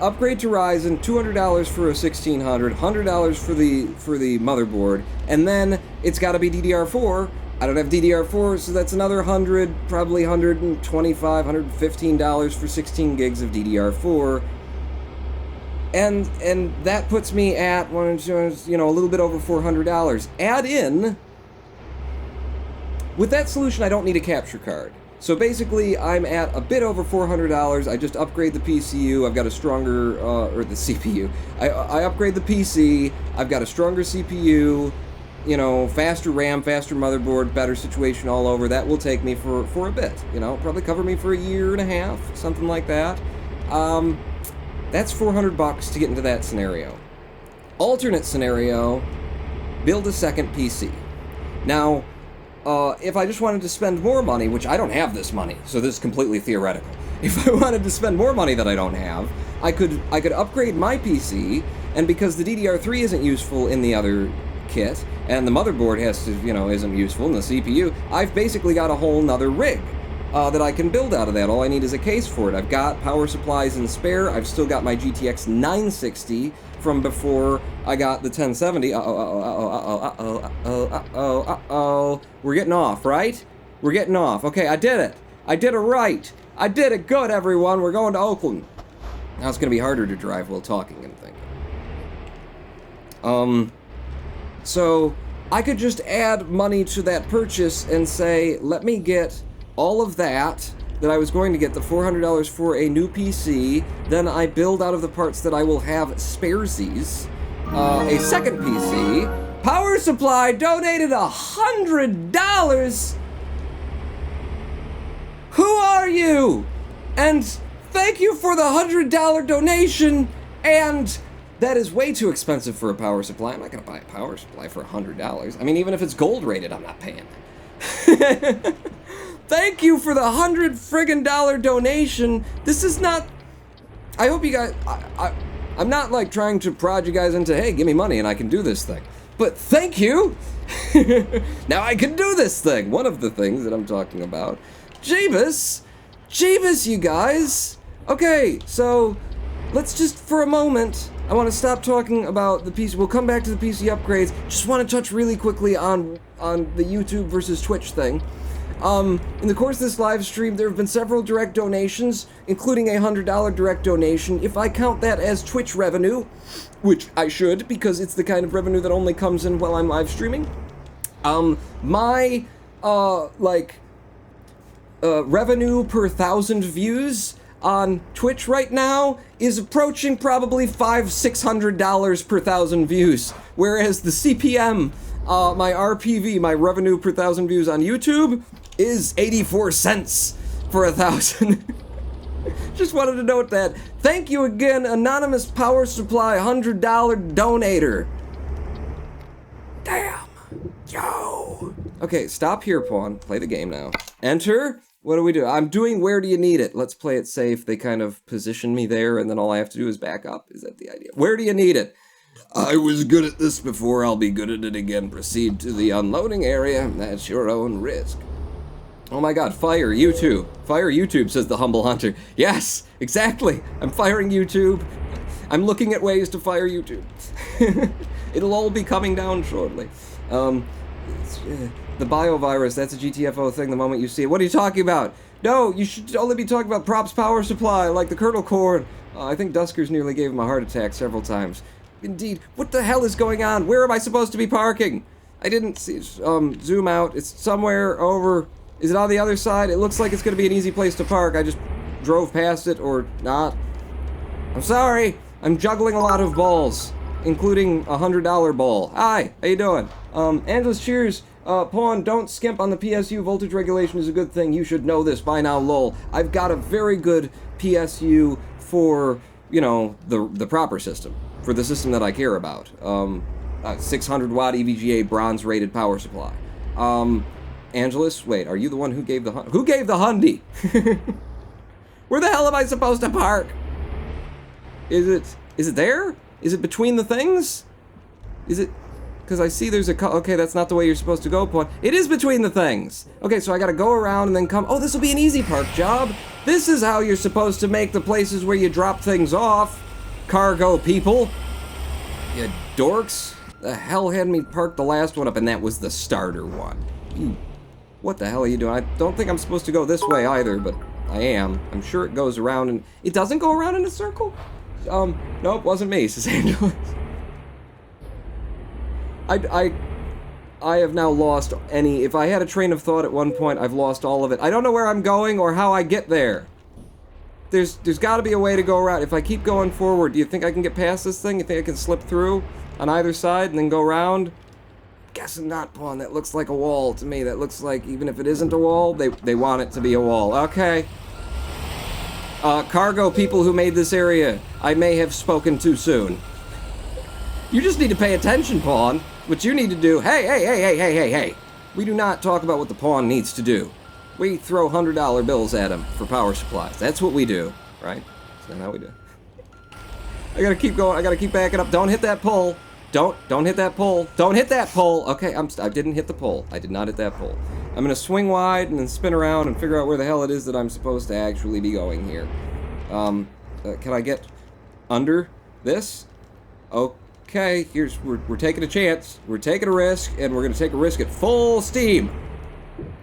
upgrade to Ryzen, $200 for a 1600, $100 for the motherboard, and then it's got to be DDR4. I don't have DDR4, so that's another $100, probably $125, $115 for 16 gigs of DDR4. And that puts me at, a little bit over $400. Add in, with that solution, I don't need a capture card. So basically, I'm at a bit over $400. I just upgrade the PCU. I've got a stronger, or the CPU. I upgrade the PC. I've got a stronger CPU. Faster RAM, faster motherboard, better situation all over. That will take me for a bit. Probably cover me for a year and a half, something like that. That's $400 to get into that scenario. Alternate scenario, build a second PC. Now, if I just wanted to spend more money, which I don't have this money, so this is completely theoretical. If I wanted to spend more money that I don't have, I could upgrade my PC, and because the DDR3 isn't useful in the other kit, and the motherboard isn't useful in the CPU, I've basically got a whole nother rig that I can build out of that. All I need is a case for it. I've got power supplies in spare. I've still got my GTX 960 from before I got the 1070. We're getting off, right? We're getting off. Okay, I did it. I did it right. I did it good, everyone. We're going to Oakland. Now it's going to be harder to drive while talking and thinking. So I could just add money to that purchase and say, let me get all of that I was going to get, the $400 for a new PC, then I build out of the parts that I will have sparesies, a second PC. Power Supply donated $100! Who are you? And thank you for the $100 donation, and that is way too expensive for a power supply. I'm not going to buy a power supply for $100. I mean, even if it's gold rated, I'm not paying it. Thank you for the $100 friggin' donation. This is not... I hope you guys... I'm not, like, trying to prod you guys into, hey, give me money and I can do this thing. But thank you! Now I can do this thing! One of the things that I'm talking about. Jeebus! Jeebus, you guys! Okay, so... let's just, for a moment... I want to stop talking about the PC. We'll come back to the PC upgrades. Just want to touch really quickly on the YouTube versus Twitch thing. In the course of this live stream, there have been several direct donations, including a $100 direct donation. If I count that as Twitch revenue, which I should, because it's the kind of revenue that only comes in while I'm live streaming, my, revenue per 1,000 views on Twitch right now is approaching probably $500-600 per 1,000 views, whereas the CPM, my RPV, my revenue per 1,000 views on YouTube, is 84 cents for 1,000. Just wanted to note that. Thank you again, Anonymous Power Supply $100 donator. Damn. Yo. Okay, stop here, Pawn. Play the game now. Enter. What do we do? I'm doing where do you need it? Let's play it safe. They kind of position me there, and then all I have to do is back up. Is that the idea? Where do you need it? I was good at this before. I'll be good at it again. Proceed to the unloading area. That's your own risk. Oh my god, fire YouTube. Fire YouTube, says the humble hunter. Yes, exactly. I'm firing YouTube. I'm looking at ways to fire YouTube. It'll all be coming down shortly. The biovirus, that's a GTFO thing the moment you see it. What are you talking about? No, you should only be talking about Props Power Supply, like the Kernel Core. I think Duskers nearly gave him a heart attack several times. Indeed. What the hell is going on? Where am I supposed to be parking? I didn't see, zoom out. It's somewhere over... Is it on the other side? It looks like it's going to be an easy place to park. I just drove past it, or not. I'm sorry. I'm juggling a lot of balls, including a $100 ball. Hi, how you doing? Angelus, cheers. Pawn, don't skimp on the PSU. Voltage regulation is a good thing. You should know this by now, lol. I've got a very good PSU for, you know, the proper system. For the system that I care about. 600 watt EVGA bronze rated power supply. Angelus, wait, are you the one who gave the Who gave the Hyundai? Where the hell am I supposed to park? Is it there? Is it between the things? Is it Because I see there's a... Okay, that's not the way you're supposed to go, Pawn. It is between the things. Okay, so I gotta go around and then come... Oh, this will be an easy park job. This is how you're supposed to make the places where you drop things off. Cargo people. You dorks. The hell had me park the last one up, and that was the starter one. What the hell are you doing? I don't think I'm supposed to go this way either, but I am. I'm sure it goes around, and... It doesn't go around in a circle? Nope, wasn't me, says Angeles. I have now lost any... If I had a train of thought at one point, I've lost all of it. I don't know where I'm going or how I get there. There's got to be a way to go around. If I keep going forward, do you think I can get past this thing? You think I can slip through on either side and then go around? Guessing not, Pawn. That looks like a wall to me. That looks like, even if it isn't a wall, they want it to be a wall. Okay. Cargo people who made this area, I may have spoken too soon. You just need to pay attention, Pawn. What you need to do... Hey. We do not talk about what the Pawn needs to do. We throw $100 bills at him for power supplies. That's what we do, right? That's not how we do. I gotta keep going. I gotta keep backing up. Don't hit that pole. Don't hit that pole. Don't hit that pole. Okay, I didn't hit the pole. I did not hit that pole. I'm gonna swing wide and then spin around and figure out where the hell it is that I'm supposed to actually be going here. Can I get under this? Okay, we're taking a chance. We're taking a risk, and we're gonna take a risk at full steam.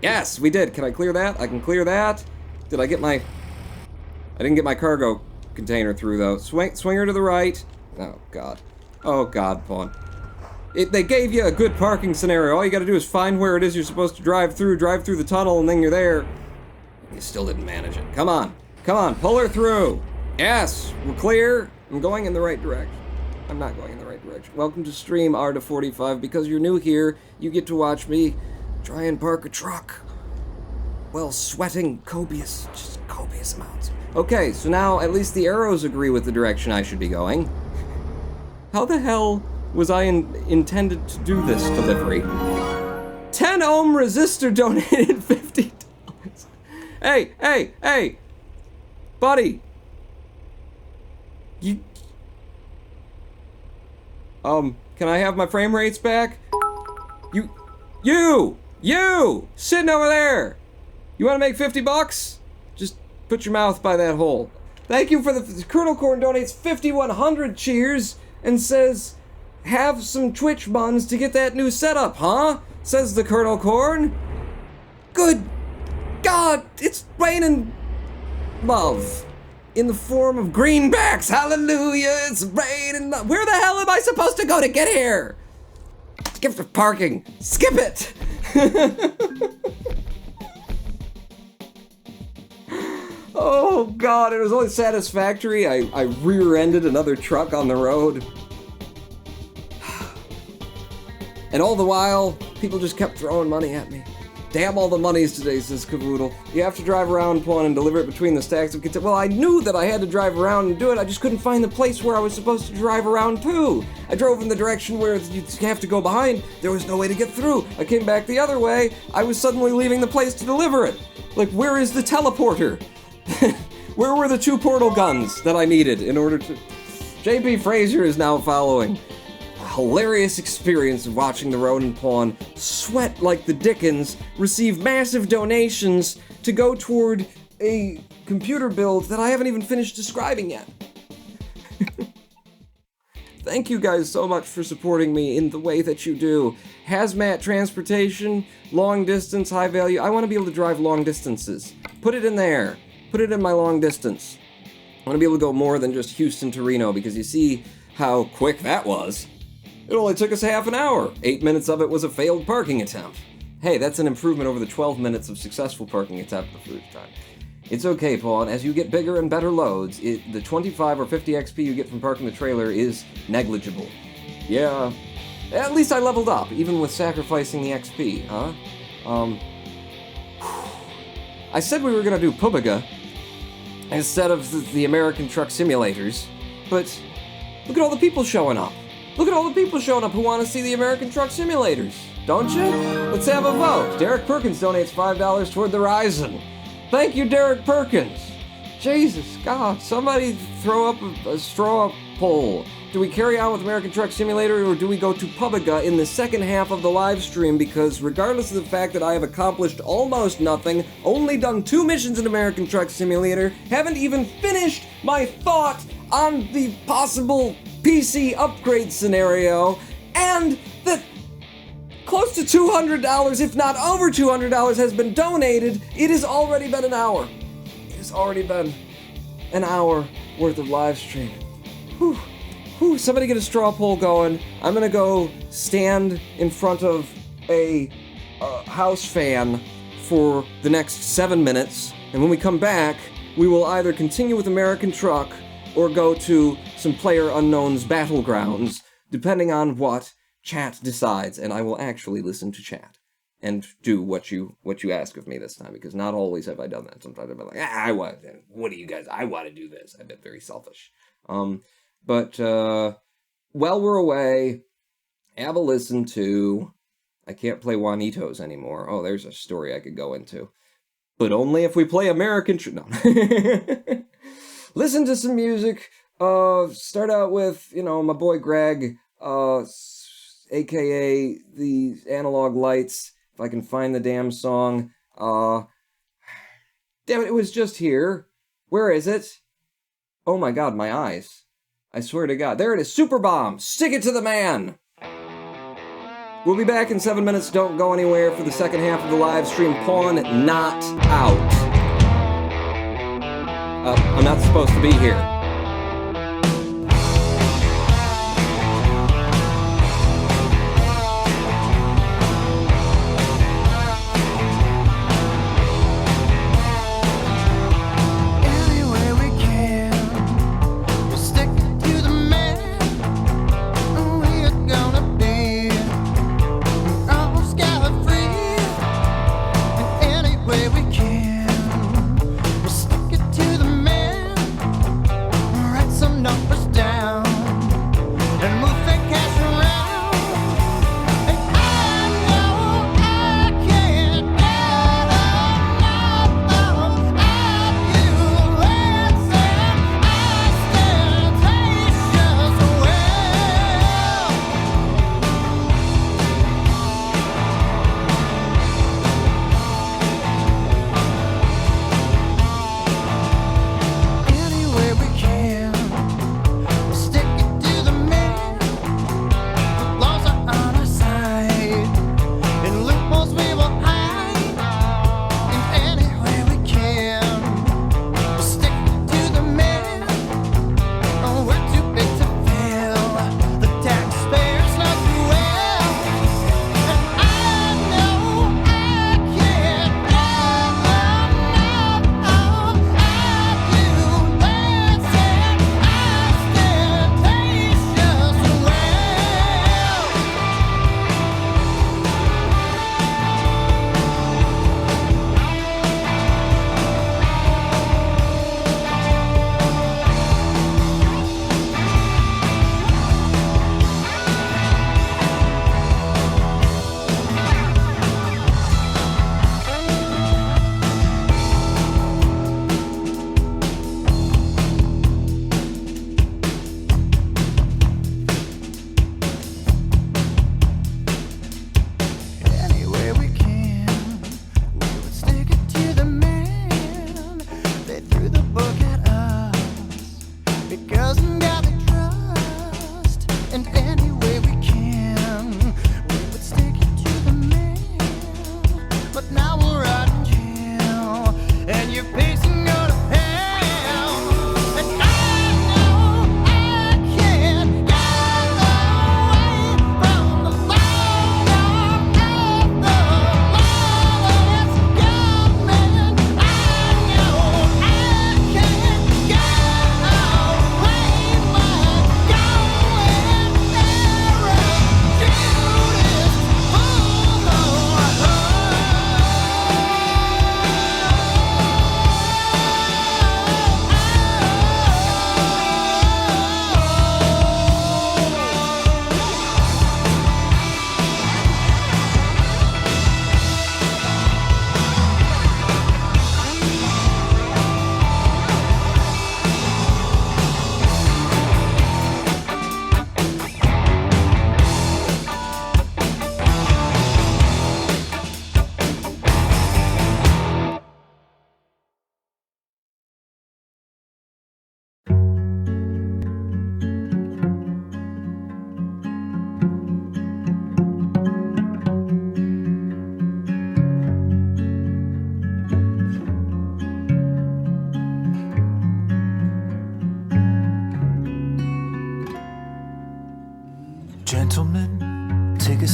Yes, we did. Can I clear that? I can clear that. Did I get my... I didn't get my cargo container through, though. Swinger to the right. Oh, God. Oh, God, Pawn. They gave you a good parking scenario. All you gotta do is find where it is you're supposed to drive through the tunnel, and then you're there. You still didn't manage it. Come on. Come on, pull her through. Yes, we're clear. I'm going in the right direction. I'm not going in the right direction. Welcome to Stream R245. Because you're new here, you get to watch me try and park a truck while sweating copious amounts. Okay, so now at least the arrows agree with the direction I should be going. How the hell was I intended to do this delivery? 10 ohm resistor donated $50. Hey! Buddy! Can I have my frame rates back? You! Sitting over there! You wanna make $50? Just put your mouth by that hole. Thank you for the Colonel Corn donates 5,100 cheers and says, have some Twitch buns to get that new setup, huh? Says the Colonel Corn. Good God, it's raining love in the form of greenbacks. Hallelujah, it's raining love. Where the hell am I supposed to go to get here? Skip the parking. Skip it. Oh God, it was only satisfactory. I rear-ended another truck on the road. And all the while, people just kept throwing money at me. Damn all the monies today, says Cavoodle. You have to drive around, Pawn, and deliver it between the stacks of containers. Well, I knew that I had to drive around and do it. I just couldn't find the place where I was supposed to drive around to. I drove in the direction where you have to go behind. There was no way to get through. I came back the other way. I was suddenly leaving the place to deliver it. Like, where is the teleporter? Where were the 2 portal guns that I needed in order to... JP Fraser is now following. Hilarious experience of watching the Ronin Pawn sweat like the Dickens, receive massive donations to go toward a computer build that I haven't even finished describing yet. Thank you guys so much for supporting me in the way that you do. Hazmat transportation, long distance, high value. I want to be able to drive long distances. Put it in there. Put it in my long distance. I want to be able to go more than just Houston to Reno, because you see how quick that was. It only took us half an hour. 8 minutes of it was a failed parking attempt. Hey, that's an improvement over the 12 minutes of successful parking attempt the first time. It's okay, Pawn. As you get bigger and better loads, the 25 or 50 XP you get from parking the trailer is negligible. Yeah. At least I leveled up, even with sacrificing the XP, huh? I said we were gonna do Pubiga instead of the American Truck Simulators, but look at all the people showing up. Look at all the people showing up who want to see the American Truck Simulators, don't you? Let's have a vote. Derek Perkins donates $5 toward the Ryzen. Thank you, Derek Perkins. Jesus, God, somebody throw up a straw poll. Do we carry on with American Truck Simulator, or do we go to Pubiga in the second half of the live stream? Because regardless of the fact that I have accomplished almost nothing, only done 2 missions in American Truck Simulator, haven't even finished my thought on the possible PC upgrade scenario, and that close to $200, if not over $200, has been donated, it has already been an hour. It has already been an hour worth of live streaming. Whew. Whew. Somebody get a straw poll going. I'm gonna go stand in front of a house fan for the next 7 minutes, and when we come back, we will either continue with American Truck or go to some PlayerUnknown's Battlegrounds, depending on what chat decides, and I will actually listen to chat and do what you ask of me this time, because not always have I done that. Sometimes I've been like, what do you guys, I want to do this. I've been very selfish. But while we're away, have a listen to, I can't play Juanitos anymore. Oh, there's a story I could go into. But only if we play American no. Listen to some music. Start out with, my boy Greg, aka the Analog Lights. If I can find the damn song. Damn it, it was just here. Where is it? Oh my god, my eyes. I swear to god. There it is. Super Bomb. Stick it to the man. We'll be back in 7 minutes. Don't go anywhere for the second half of the live stream. Pawn not out. I'm not supposed to be here.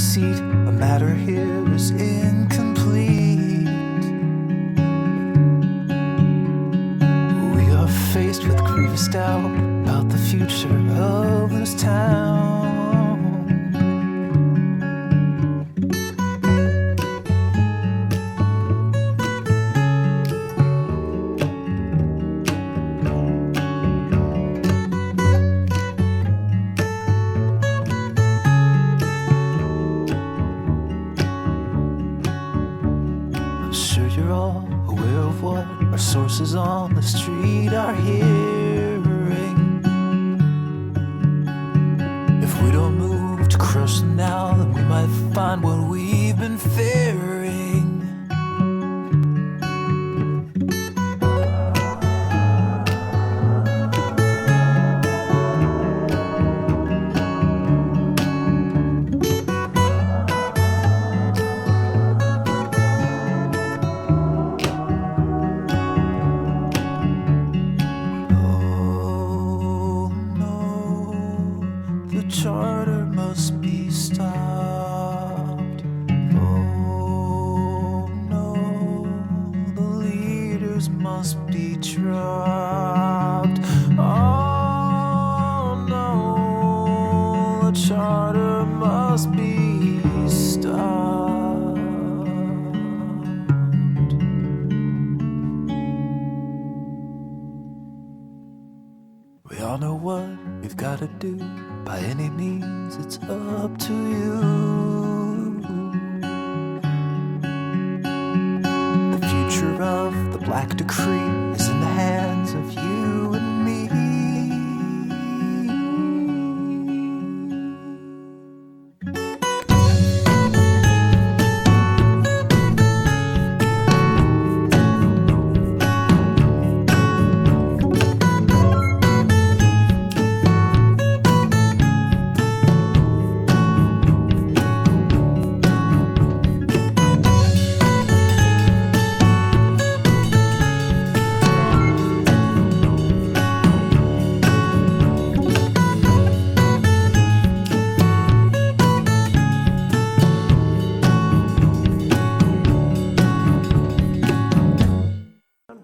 deceit, a matter here is incomplete. We are faced with grievous doubt about the future of this town. Sources on the street are hearing. If we don't move to crush them now, then we might find what we've been fearing. Charter must be stopped. Oh no, the leaders must be dropped. Oh no, the charter must be stopped. We all know what we've got to do. By any means, it's up to you. The future of the Black Decree is in the hands of you and me.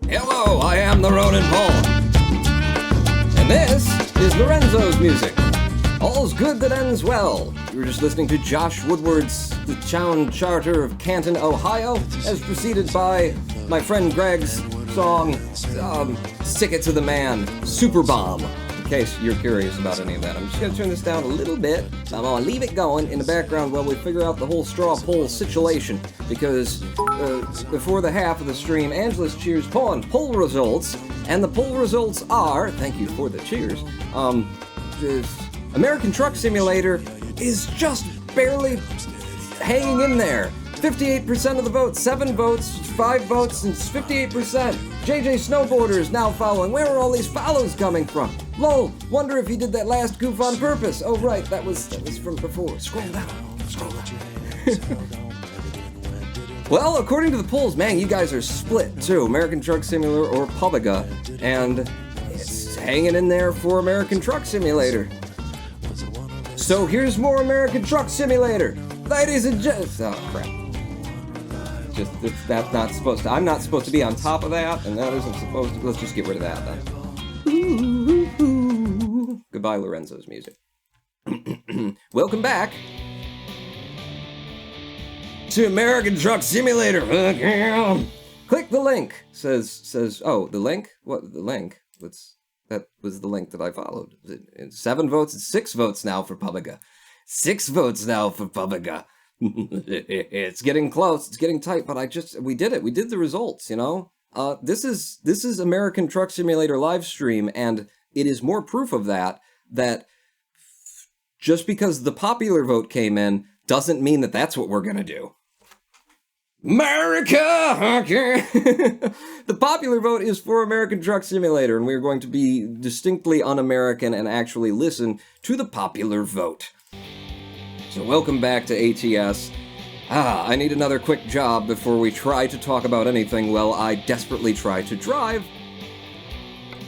Hello, I am the Ronin Paul. And this is Lorenzo's music. All's good that ends well. You were just listening to Josh Woodward's The Town Charter of Canton, Ohio, as preceded by my friend Greg's song, Sick It to the Man, Super Bomb. In case you're curious about any of that. I'm just going to turn this down a little bit. I'm going to leave it going in the background while we figure out the whole straw poll situation. Because before the half of the stream, Angela's cheers poll results. And the poll results are, thank you for the cheers, American Truck Simulator is just barely hanging in there. 58% of the votes, 7 votes, 5 votes, and 58%. JJ Snowboarder is now following. Where are all these follows coming from? Lol, wonder if he did that last goof on purpose. Oh right, that was from before. Scroll down. Well, according to the polls, man, you guys are split too. American Truck Simulator or Publica, and it's hanging in there for American Truck Simulator. So here's more American Truck Simulator. Ladies and gents, oh crap. That's not supposed to, I'm not supposed to be on top of that, and that isn't supposed to, let's just get rid of that then. Goodbye, Lorenzo's music. Welcome back to American Truck Simulator. Click the link, says, oh, the link? What, the link? That was the link that I followed. 7 votes, it's 6 votes now for Publica. 6 votes now for Publica. It's getting close, it's getting tight, but we did it. We did the results, you know? This is American Truck Simulator Livestream, and it is more proof of that just because the popular vote came in doesn't mean that that's what we're gonna do. America! The popular vote is for American Truck Simulator, and we're going to be distinctly un-American and actually listen to the popular vote. So welcome back to ATS. I need another quick job before we try to talk about anything. Well, I desperately try to drive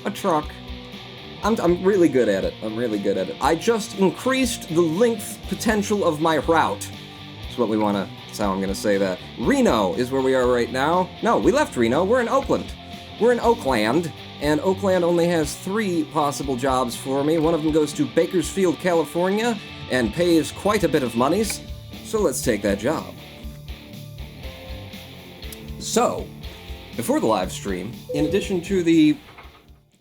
a truck. I'm really good at it. I just increased the length potential of my route That's what we want to, that's how I'm going to say that. Reno is where we are right now. No, we left Reno. We're in Oakland. We're in Oakland, and Oakland only has 3 possible jobs for me. One of them goes to Bakersfield, California, and pays quite a bit of monies. So let's take that job. So, before the live stream, in addition to the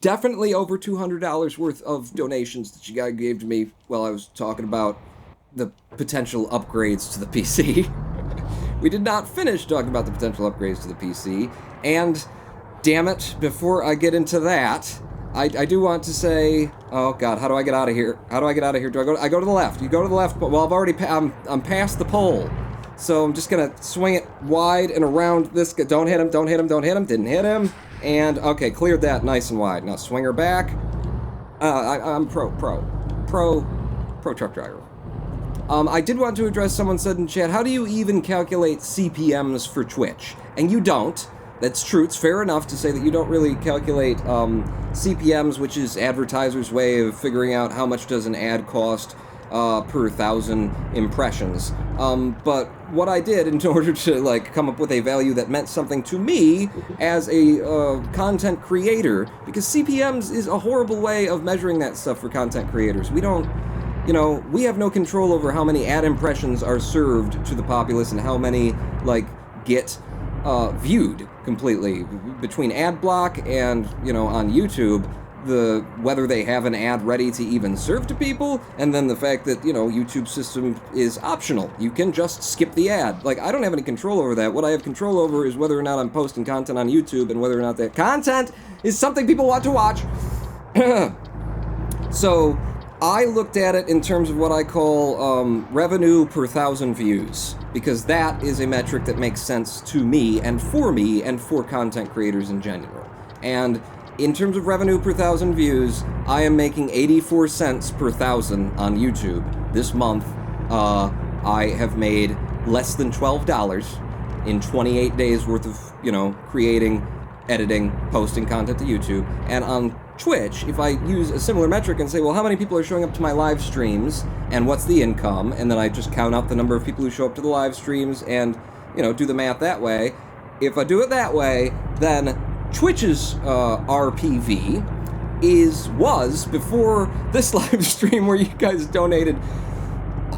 definitely over $200 worth of donations that you guys gave to me while I was talking about the potential upgrades to the PC, we did not finish talking about the potential upgrades to the PC, and damn it, before I get into that, I do want to say, oh god, how do I get out of here? How do I get out of here? I go to the left. You go to the left, but well, I've already, I'm past the pole. So I'm just gonna swing it wide and around this guy. Don't hit him, don't hit him, don't hit him. Didn't hit him. And, okay, cleared that nice and wide. Now swing her back. I'm pro truck driver. I did want to address, someone said in chat, how do you even calculate CPMs for Twitch? And you don't. That's true. It's fair enough to say that you don't really calculate CPMs, which is advertisers' way of figuring out how much does an ad cost per 1,000 impressions. But what I did in order to like come up with a value that meant something to me as a content creator, because CPMs is a horrible way of measuring that stuff for content creators. We don't, you know, we have no control over how many ad impressions are served to the populace and how many like get viewed completely. Between ad block and, you know, on YouTube, whether they have an ad ready to even serve to people, and then the fact that, you know, YouTube system is optional. You can just skip the ad. Like, I don't have any control over that. What I have control over is whether or not I'm posting content on YouTube and whether or not that content is something people want to watch. So, I looked at it in terms of what I call revenue per 1,000 views, because that is a metric that makes sense to me and for content creators in general. And in terms of revenue per 1,000 views, I am making 84 cents per 1,000 on YouTube. This month, I have made less than $12 in 28 days worth of, you know, creating, editing, posting content to YouTube. And on Twitch, if I use a similar metric and say, well, how many people are showing up to my live streams, and what's the income, and then I just count out the number of people who show up to the live streams and, you know, do the math that way. If I do it that way, then Twitch's RPV was before this live stream where you guys donated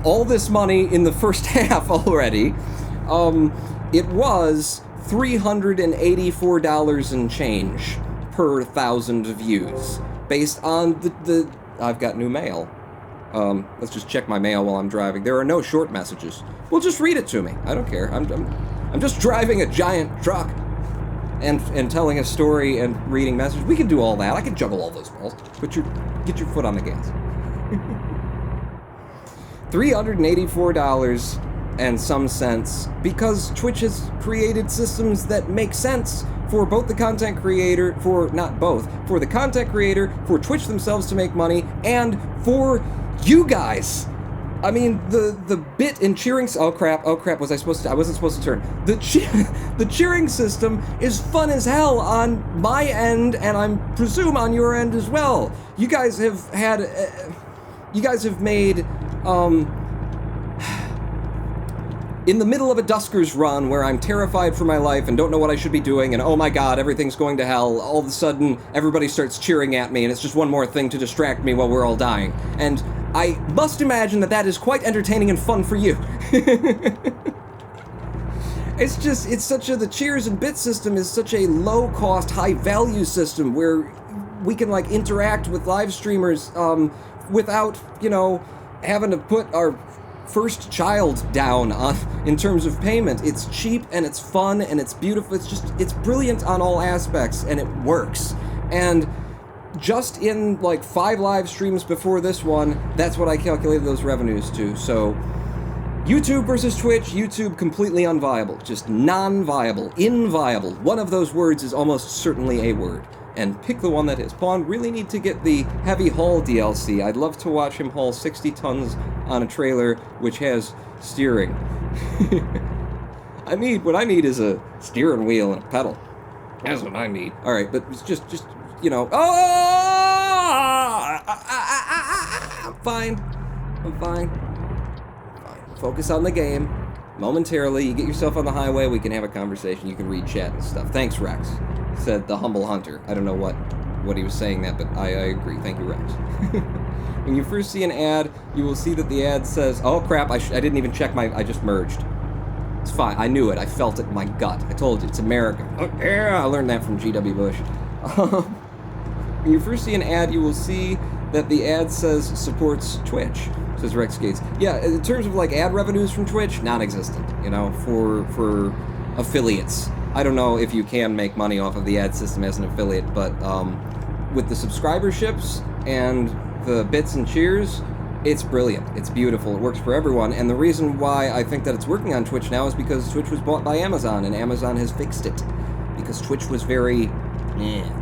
all this money in the first half already. It was $384 and change per 1,000 views, based on the I've got new mail. Let's just check my mail while I'm driving. There are no short messages. Well, just read it to me. I don't care. I'm just driving a giant truck and telling a story and reading messages. We can do all that. I can juggle all those balls. Get your foot on the gas. $384 and some cents, because Twitch has created systems that make sense for both the content creator, for the content creator, for Twitch themselves to make money, and for you guys. I mean, the bit in cheering, oh crap, I wasn't supposed to turn. The cheering system is fun as hell on my end, and I presume on your end as well. You guys have made, in the middle of a Duskers run where I'm terrified for my life and don't know what I should be doing, and oh my god, everything's going to hell, all of a sudden everybody starts cheering at me and it's just one more thing to distract me while we're all dying. And I must imagine that is quite entertaining and fun for you. The cheers and bit system is such a low-cost, high-value system where we can, like, interact with live streamers without, you know, having to put our first child down in terms of payment. It's cheap and it's fun and it's beautiful. It's brilliant on all aspects, and it works. And just in like 5 live streams before this one, that's what I calculated those revenues to. So YouTube versus Twitch, YouTube completely unviable, just non-viable, inviable. One of those words is almost certainly a word. And pick the one that is. Pawn really need to get the heavy haul DLC. I'd love to watch him haul 60 tons on a trailer which has steering. What I need is a steering wheel and a pedal. That's what I need. Alright, but it's just, you know, I'm fine. Focus on the game. momentarily. You get yourself on the highway, we can have a conversation, you can read chat and stuff. Thanks, Rex, said the humble hunter. I don't know what he was saying that, but I agree. Thank you, Rex. When you first see an ad, you will see that the ad says, oh crap, I didn't even check I just merged. It's fine, I knew it, I felt it in my gut. I told you, it's America. Oh, yeah, I learned that from G.W. Bush. When you first see an ad, you will see that the ad says supports Twitch, says Rex Gates. Yeah, in terms of like ad revenues from Twitch, non-existent, you know, for affiliates. I don't know if you can make money off of the ad system as an affiliate, but with the subscriberships and the bits and cheers, it's brilliant. It's beautiful. It works for everyone. And the reason why I think that it's working on Twitch now is because Twitch was bought by Amazon, and Amazon has fixed it. Because Twitch was very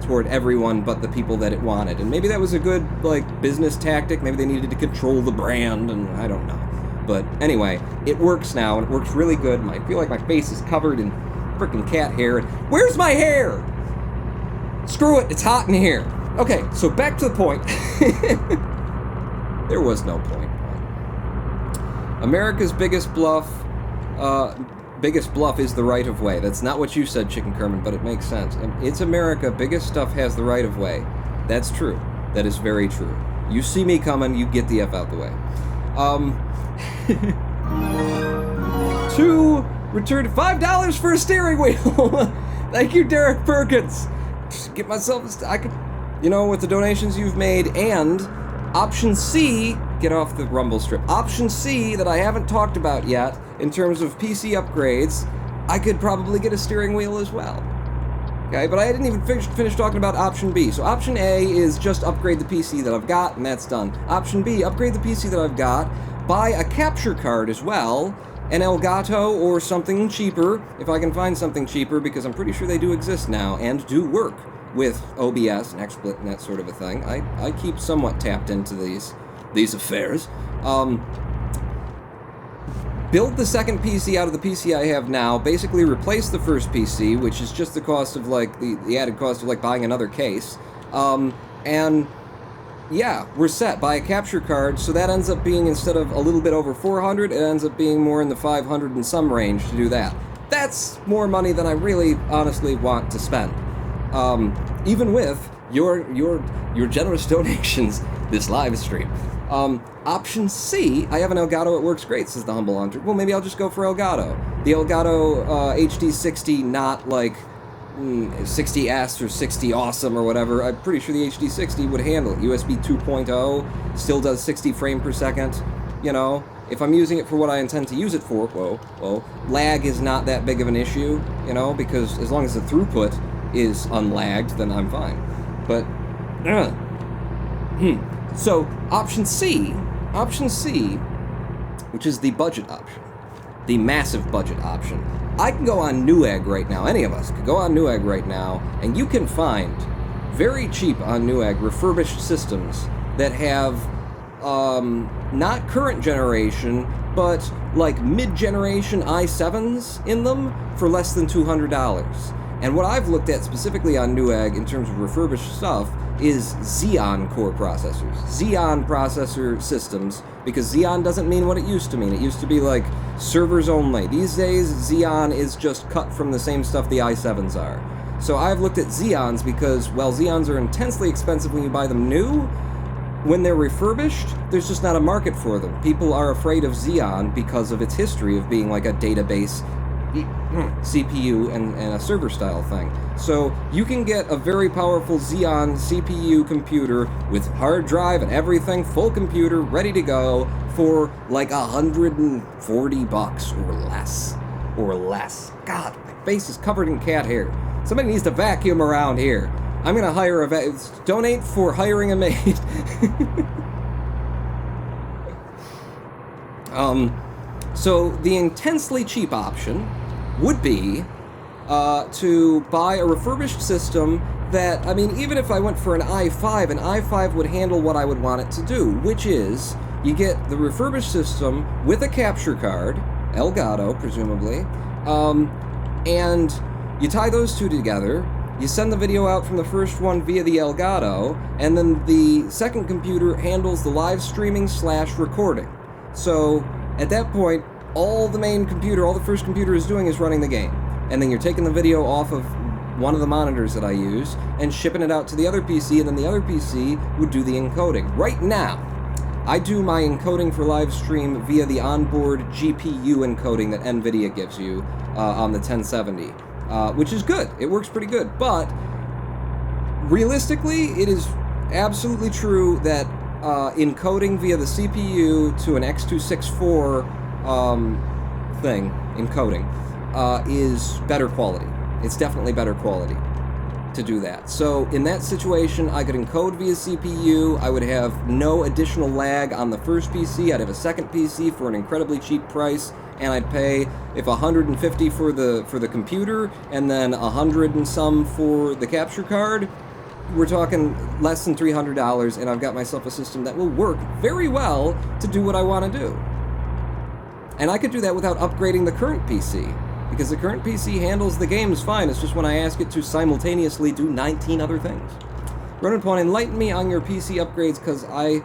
toward everyone but the people that it wanted. And maybe that was a good, like, business tactic. Maybe they needed to control the brand, and I don't know. But anyway, it works now, and it works really good. And I feel like my face is covered in frickin' cat hair. Where's my hair? Screw it, it's hot in here. Okay, so back to the point. There was no point. America's biggest bluff is the right of way. That's not what you said, Chicken Kerman, but it makes sense. It's America, biggest stuff has the right of way. That's true. That is very true. You see me coming, you get the F out the way. To return $5 for a steering wheel. Thank you, Derek Perkins. Just get myself with the donations you've made, and option C, get off the rumble strip. Option C that I haven't talked about yet, in terms of PC upgrades, I could probably get a steering wheel as well. Okay, but I didn't even finish talking about option B. So option A is just upgrade the PC that I've got, and that's done. Option B, upgrade the PC that I've got, buy a capture card as well, an Elgato or something cheaper, if I can find something cheaper, because I'm pretty sure they do exist now and do work with OBS and XSplit and that sort of a thing. I keep somewhat tapped into these affairs. Build the second PC out of the PC I have now, basically replace the first PC, which is just the cost of, like, the added cost of, like, buying another case. And yeah, we're set. Buy a capture card, so that ends up being, instead of a little bit over 400, it ends up being more in the 500 and some range to do that. That's more money than I really honestly want to spend. Even with your generous donations this live stream. Option C, I have an Elgato, it works great, says the humble hunter. Well, maybe I'll just go for Elgato. The Elgato HD60, not like 60S or 60 awesome or whatever. I'm pretty sure the HD60 would handle it. USB 2.0 still does 60 frames per second. You know, if I'm using it for what I intend to use it for, lag is not that big of an issue, you know, because as long as the throughput is unlagged, then I'm fine. But, so option C, which is the budget option, the massive budget option. I can go on Newegg right now, any of us could go on Newegg right now, and you can find very cheap on Newegg refurbished systems that have not current generation, but like mid-generation i7s in them for less than $200. And what I've looked at specifically on Newegg in terms of refurbished stuff is Xeon core processors. Xeon processor systems, because Xeon doesn't mean what it used to mean. It used to be like servers only. These days, Xeon is just cut from the same stuff the i7s are. So I've looked at Xeons because, well, Xeons are intensely expensive when you buy them new. When they're refurbished, there's just not a market for them. People are afraid of Xeon because of its history of being like a database CPU and a server style thing. So you can get a very powerful Xeon CPU computer with hard drive and everything, full computer, ready to go for like $140 or less. God, my face is covered in cat hair. Somebody needs to vacuum around here. I'm gonna hire a donate for hiring a maid. So the intensely cheap option would be to buy a refurbished system that, I mean, even if I went for an i5 would handle what I would want it to do, which is you get the refurbished system with a capture card, Elgato, presumably, and you tie those two together, you send the video out from the first one via the Elgato, and then the second computer handles the live streaming / recording. So at that point, all the main computer, all the first computer is doing is running the game. And then you're taking the video off of one of the monitors that I use and shipping it out to the other PC, and then the other PC would do the encoding. Right now, I do my encoding for Livestream via the onboard GPU encoding that NVIDIA gives you on the 1070, which is good. It works pretty good, but realistically, it is absolutely true that encoding via the CPU to an X264 thing, encoding, is better quality. It's definitely better quality to do that. So in that situation, I could encode via CPU, I would have no additional lag on the first PC, I'd have a second PC for an incredibly cheap price, and I'd pay, if $150 for the computer, and then $100 and some for the capture card, we're talking less than $300, and I've got myself a system that will work very well to do what I want to do. And I could do that without upgrading the current PC, because the current PC handles the games fine. It's just when I ask it to simultaneously do 19 other things. Ronan Pawn, enlighten me on your PC upgrades, because I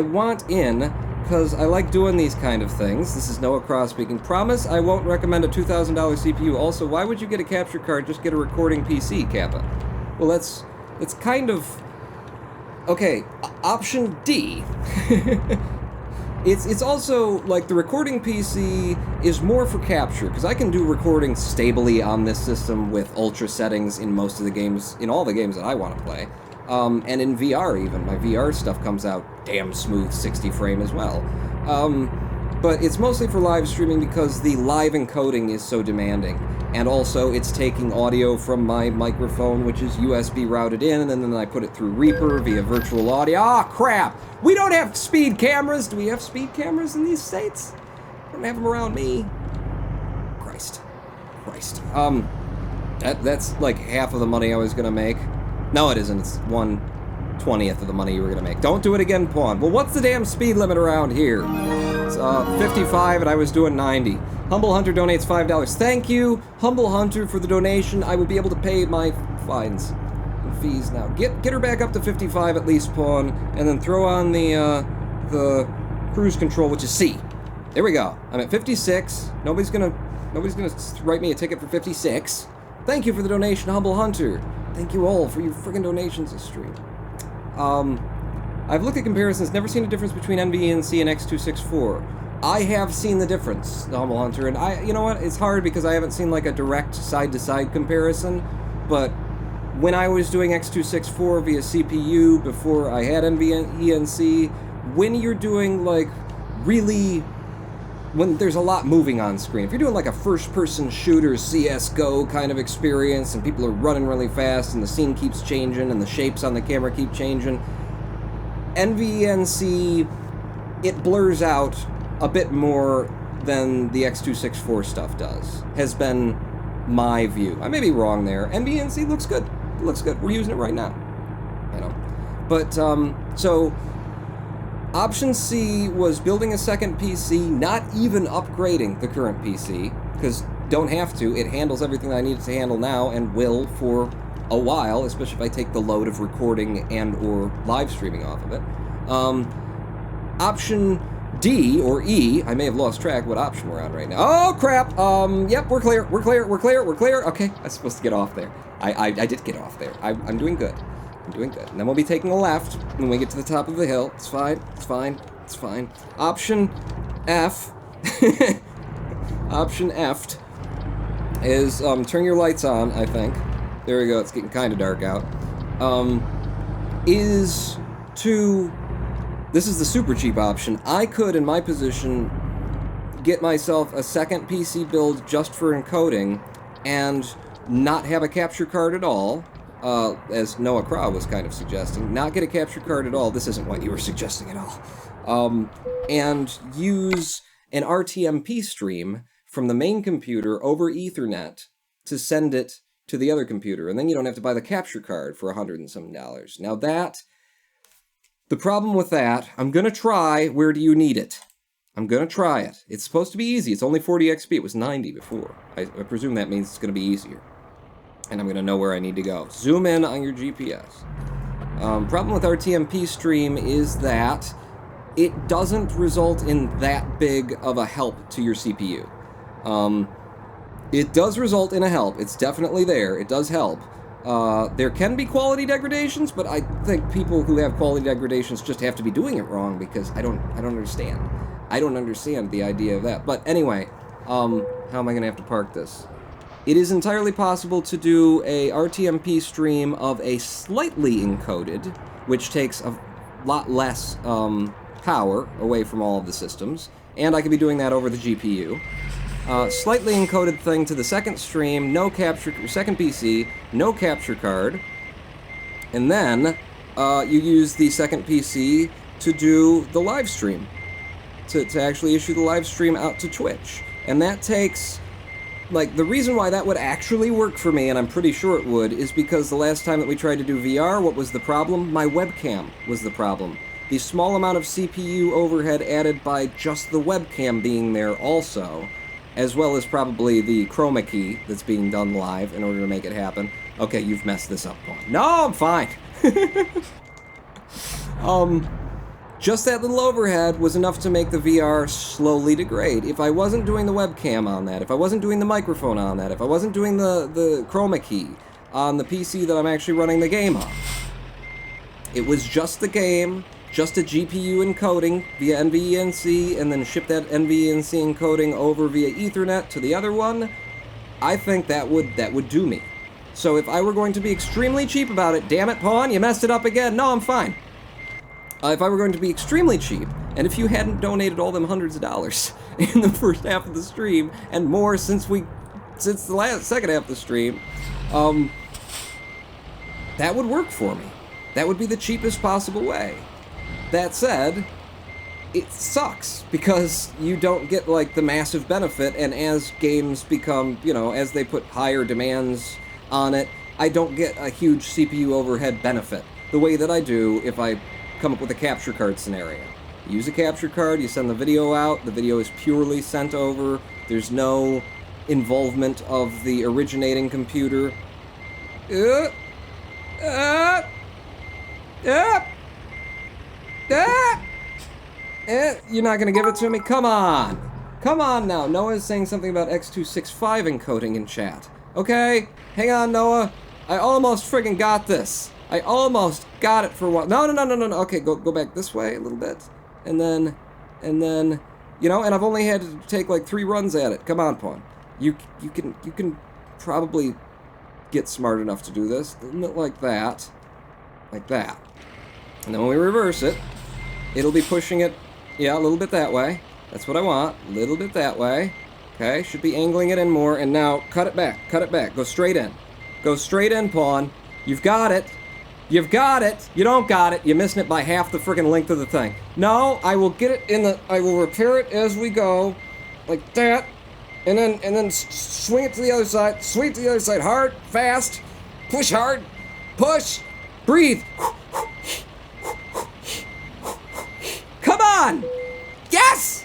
want in, because I like doing these kind of things. This is Noah Cross speaking. Promise I won't recommend a $2,000 CPU. Also, why would you get a capture card? Just get a recording PC, Kappa. Well, that's kind of... Okay, option D. It's also, like, the recording PC is more for capture, because I can do recording stably on this system with ultra settings in most of the games, in all the games that I want to play. And in VR even. My VR stuff comes out damn smooth 60 frame as well. But it's mostly for live streaming because the live encoding is so demanding. And also, it's taking audio from my microphone, which is USB routed in, and then I put it through Reaper via virtual audio. Ah, crap! We don't have speed cameras! Do we have speed cameras in these states? I don't have them around me. Christ. That's like half of the money I was gonna make. No, it isn't. It's 1/20th of the money you were gonna make. Don't do it again, Pawn. Well, what's the damn speed limit around here? It's 55, and I was doing 90. Humble Hunter donates $5. Thank you, Humble Hunter, for the donation. I will be able to pay my fines and fees now. Get her back up to 55 at least, Pawn, and then throw on the cruise control, which is C. There we go. I'm at 56. Nobody's gonna write me a ticket for 56. Thank you for the donation, Humble Hunter. Thank you all for your friggin' donations this stream. I've looked at comparisons, never seen a difference between NVENC and X264. I have seen the difference, the Humble Hunter, and you know what? It's hard because I haven't seen like a direct side-to-side comparison, but when I was doing X264 via CPU before I had NVENC, when you're doing like really, when there's a lot moving on screen, if you're doing like a first-person shooter CSGO kind of experience and people are running really fast and the scene keeps changing and the shapes on the camera keep changing, NVENC, it blurs out a bit more than the X264 stuff does, has been my view. I may be wrong there. NVENC looks good. It looks good. We're using it right now. You know. But, so, option C was building a second PC, not even upgrading the current PC, because don't have to. It handles everything I need it to handle now and will for a while, especially if I take the load of recording and or live streaming off of it. Option D or E, I may have lost track what option we're on right now. Oh crap! Yep, we're clear. Okay, I was supposed to get off there. I did get off there. I'm doing good. I'm doing good. And then we'll be taking a left when we get to the top of the hill. It's fine. Option F. Option F is turn your lights on, I think. There we go, it's getting kind of dark out. Is to... This is the super cheap option. I could, in my position, get myself a second PC build just for encoding and not have a capture card at all, as Noah Crow was kind of suggesting. Not get a capture card at all. This isn't what you were suggesting at all. And use an RTMP stream from the main computer over Ethernet to send it to the other computer, and then you don't have to buy the capture card for $100 and some. Now that, the problem with that, I'm gonna try Where Do You Need It? I'm gonna try it. It's supposed to be easy. It's only 40 XP. It was 90 before. I presume that means it's gonna be easier. And I'm gonna know where I need to go. Zoom in on your GPS. Problem with RTMP stream is that it doesn't result in that big of a help to your CPU. It does result in a help. It's definitely there. It does help. There can be quality degradations, but I think people who have quality degradations just have to be doing it wrong, because I don't understand. I don't understand the idea of that. But anyway, how am I going to have to park this? It is entirely possible to do a RTMP stream of a slightly encoded, which takes a lot less power away from all of the systems, and I could be doing that over the GPU. Slightly encoded thing to the second stream, second PC, no capture card, and then you use the second PC to do the live stream, to actually issue the live stream out to Twitch. And that takes, like, the reason why that would actually work for me, and I'm pretty sure it would, is because the last time that we tried to do VR, what was the problem? My webcam was the problem. The small amount of CPU overhead added by just the webcam being there also, as well as probably the chroma key that's being done live in order to make it happen. Okay, you've messed this up, Paul. No, I'm fine. Just that little overhead was enough to make the VR slowly degrade. If I wasn't doing the webcam on that, if I wasn't doing the microphone on that, if I wasn't doing the chroma key on the PC that I'm actually running the game on, it was just the game, just a GPU encoding via NVENC, and then ship that NVENC encoding over via Ethernet to the other one, I think that would do me. So if I were going to be extremely cheap about it, damn it, Pawn, you messed it up again. No, I'm fine. If I were going to be extremely cheap, and if you hadn't donated all them hundreds of dollars in the first half of the stream, and more since the second half of the stream, that would work for me. That would be the cheapest possible way. That said, it sucks, because you don't get, like, the massive benefit, and as games become, as they put higher demands on it, I don't get a huge CPU overhead benefit, the way that I do if I come up with a capture card scenario. You use a capture card, you send the video out, the video is purely sent over, there's no involvement of the originating computer. You're not gonna give it to me? Come on! Come on now! Noah's saying something about X265 encoding in chat. Okay? Hang on, Noah. I almost friggin' got this. I almost got it for one. No. Okay, go back this way a little bit. And then, and I've only had to take like 3 runs at it. Come on, Pawn. You can probably get smart enough to do this. Like that. Like that. And then when we reverse it, it'll be pushing it, a little bit that way. That's what I want. A little bit that way. Okay, should be angling it in more. And now, cut it back. Cut it back. Go straight in. Go straight in, Pawn. You've got it. You've got it. You don't got it. You're missing it by half the friggin' length of the thing. No, I will get it I will repair it as we go. Like that. And then swing it to the other side. Swing it to the other side. Hard. Fast. Push hard. Push. Breathe. Come on! Yes!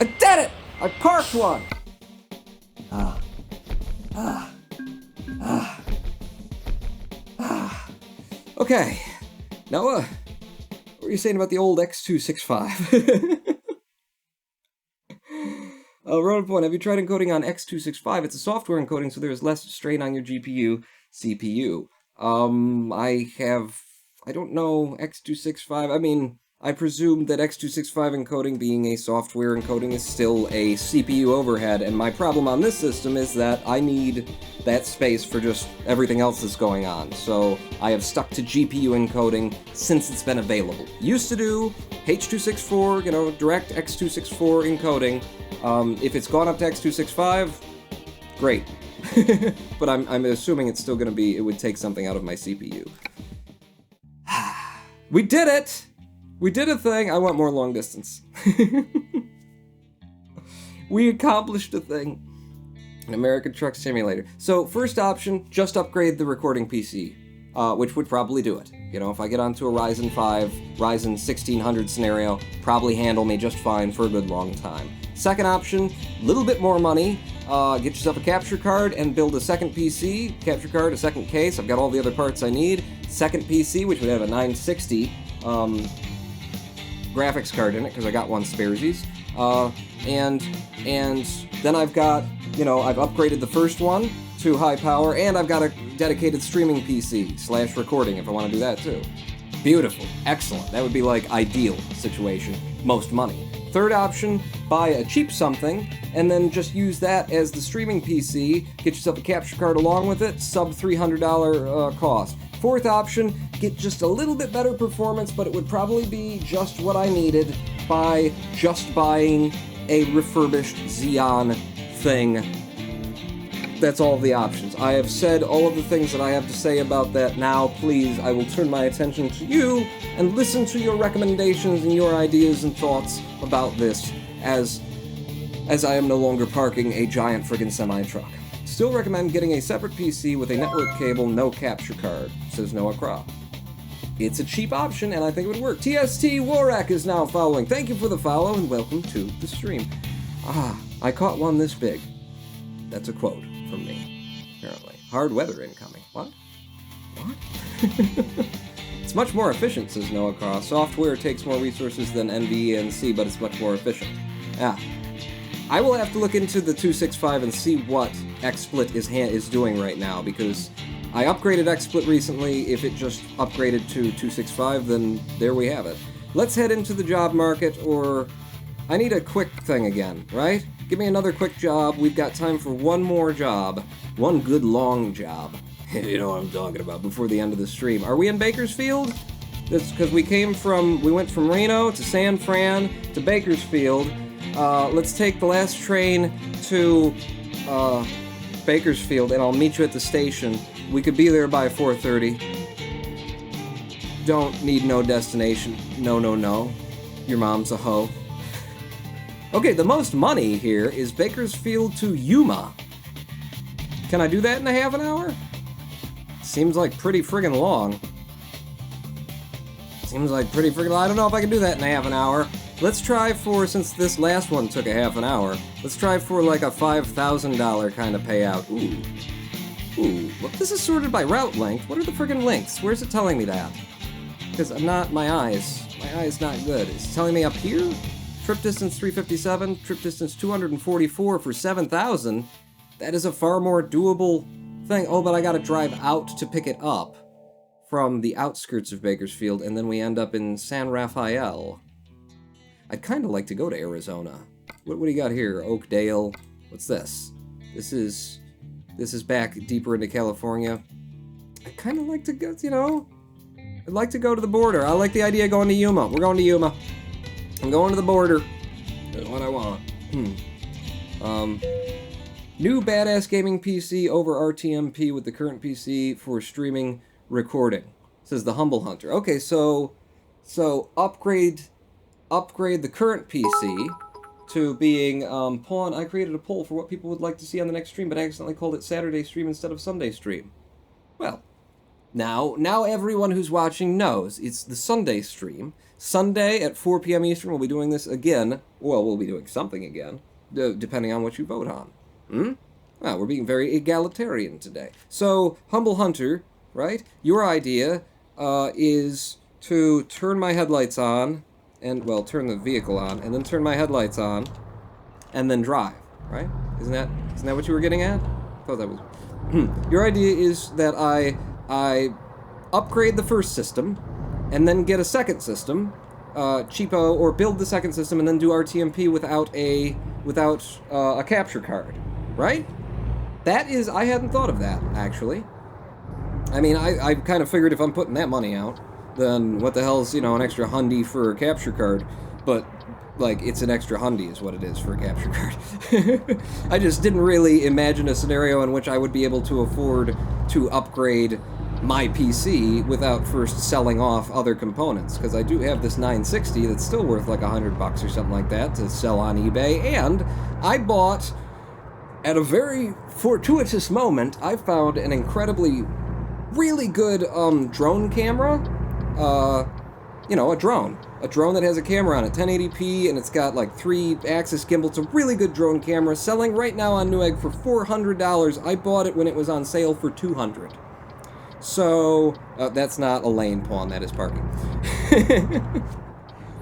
I did it! I parked one! Okay. Noah, what were you saying about the old X265? Ronan Point, have you tried encoding on X265? It's a software encoding, so there's less strain on your GPU, CPU. I don't know X265. I mean, I presume that X265 encoding being a software encoding is still a CPU overhead, and my problem on this system is that I need that space for just everything else that's going on. So I have stuck to GPU encoding since it's been available. Used to do H.264, direct X264 encoding. If it's gone up to X265, great. But I'm assuming it's still going to be, it would take something out of my CPU. We did it! We did a thing. I want more long distance. We accomplished a thing. An American Truck Simulator. So, first option, just upgrade the recording PC, which would probably do it. If I get onto a Ryzen 5, Ryzen 1600 scenario, probably handle me just fine for a good long time. Second option, a little bit more money, get yourself a capture card and build a second PC, capture card, a second case, I've got all the other parts I need, second PC, which would have a 960, graphics card in it because I got one sparesies. And then I've got, you know, I've upgraded the first one to high power, and I've got a dedicated streaming PC / recording if I want to do that too. Beautiful. Excellent. That would be like ideal situation. Most money. Third option, buy a cheap something, and then just use that as the streaming PC, get yourself a capture card along with it, sub $300 cost. Fourth option, get just a little bit better performance, but it would probably be just what I needed by just buying a refurbished Xeon thing. That's all the options. I have said all of the things that I have to say about that. Now, please, I will turn my attention to you and listen to your recommendations and your ideas and thoughts about this as I am no longer parking a giant friggin' semi-truck. Still recommend getting a separate PC with a network cable, no capture card, says Noah Crow. It's a cheap option, and I think it would work. TST Warak is now following. Thank you for the follow, and welcome to the stream. I caught one this big. That's a quote from me, apparently. Hard weather incoming. What? It's much more efficient, says Noah Crow. Software takes more resources than NVENC, but it's much more efficient. Yeah. I will have to look into the 265 and see what XSplit is doing right now, because I upgraded XSplit recently. If it just upgraded to 265, then there we have it. Let's head into the job market, or I need a quick thing again, right? Give me another quick job. We've got time for one more job. One good long job. You know what I'm talking about, before the end of the stream. Are we in Bakersfield? That's because we went from Reno to San Fran to Bakersfield. Let's take the last train to Bakersfield, and I'll meet you at the station. We could be there by 4:30. Don't need no destination. No. Your mom's a hoe. Okay, the most money here is Bakersfield to Yuma. Can I do that in a half an hour? Seems like pretty friggin' long. I don't know if I can do that in a half an hour. Let's try for, since this last one took a half an hour, let's try for like a $5,000 kind of payout. Ooh. Look, this is sorted by route length. What are the friggin' links? Where's it telling me that? Because my eye's not good. It's telling me up here? Trip distance 357, trip distance 244 for 7,000. That is a far more doable thing. Oh, but I gotta drive out to pick it up from the outskirts of Bakersfield, and then we end up in San Rafael. I'd kind of like to go to Arizona. What do you got here? Oakdale. What's this? This is back deeper into California. I'd kind of like to go, you know, I'd like to go to the border. I like the idea of going to Yuma. We're going to Yuma. I'm going to the border. That's what I want. New badass gaming PC over RTMP with the current PC for streaming recording, says the Humble Hunter. Okay, so upgrade the current PC to being Pawn. I created a poll for what people would like to see on the next stream, but I accidentally called it Saturday stream instead of Sunday stream. Well, now everyone who's watching knows it's the Sunday stream. Sunday at 4 p.m. Eastern, we'll be doing this again. Well, we'll be doing something again, depending on what you vote on. Well, we're being very egalitarian today. So, Humble Hunter, right? Your idea is to turn my headlights on, and, well, turn the vehicle on, and then turn my headlights on, and then drive, right? Isn't that what you were getting at? I thought that was... Your idea is that I upgrade the first system, and then get a second system, cheapo, or build the second system and then do RTMP without a capture card, right? That is, I hadn't thought of that, actually. I mean, I kind of figured if I'm putting that money out, then what the hell's, an extra hundy for a capture card? But, like, it's an extra hundy is what it is for a capture card. I just didn't really imagine a scenario in which I would be able to afford to upgrade my PC without first selling off other components, because I do have this 960 that's still worth like $100 or something like that to sell on eBay, and I bought, at a very fortuitous moment, I found an incredibly, really good drone camera, a drone that has a camera on it, 1080p, and it's got like 3-axis gimbal. It's a really good drone camera, selling right now on Newegg for $400. I bought it when it was on sale for $200. So, that's not a lane, Pawn, that is parking.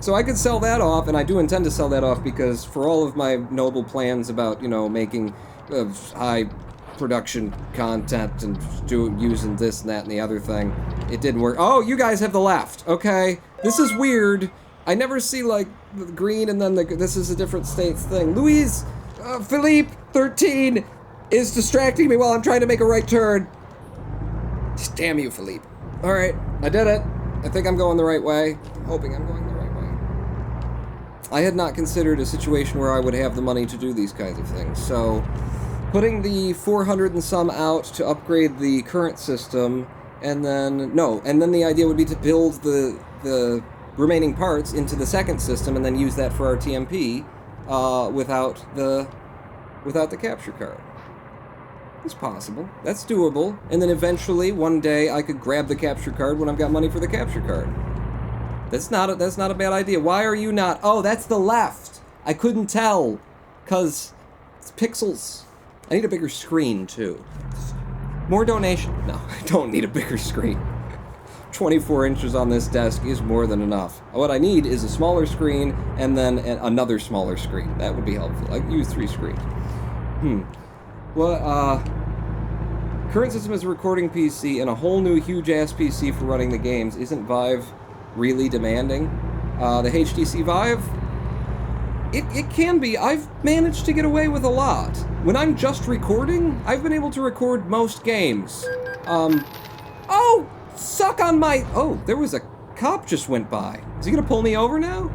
So I could sell that off, and I do intend to sell that off because for all of my noble plans about, you know, making high production content and using this and that and the other thing, it didn't work. Oh, you guys have the left. Okay. This is weird. I never see, like, the green and then this is a different states thing. Louise, Philippe, 13, is distracting me while I'm trying to make a right turn. Damn you, Philippe. All right, I did it. I think I'm going the right way. I'm hoping I'm going the right way. I had not considered a situation where I would have the money to do these kinds of things, so putting the 400 and some out to upgrade the current system, and then the idea would be to build the remaining parts into the second system and then use that for our TMP without the capture card. It's possible. That's doable. And then eventually, one day, I could grab the capture card when I've got money for the capture card. That's not a bad idea. Why are you not? Oh, that's the left. I couldn't tell, cause it's pixels. I need a bigger screen too. More donation. No, I don't need a bigger screen. 24 inches on this desk is more than enough. What I need is a smaller screen and then another smaller screen. That would be helpful. I could use 3 screens. Well, current system is a recording PC and a whole new huge-ass PC for running the games. Isn't Vive really demanding? The HTC Vive? It can be. I've managed to get away with a lot. When I'm just recording, I've been able to record most games. Oh! Suck on my... Oh, there was a cop just went by. Is he gonna pull me over now?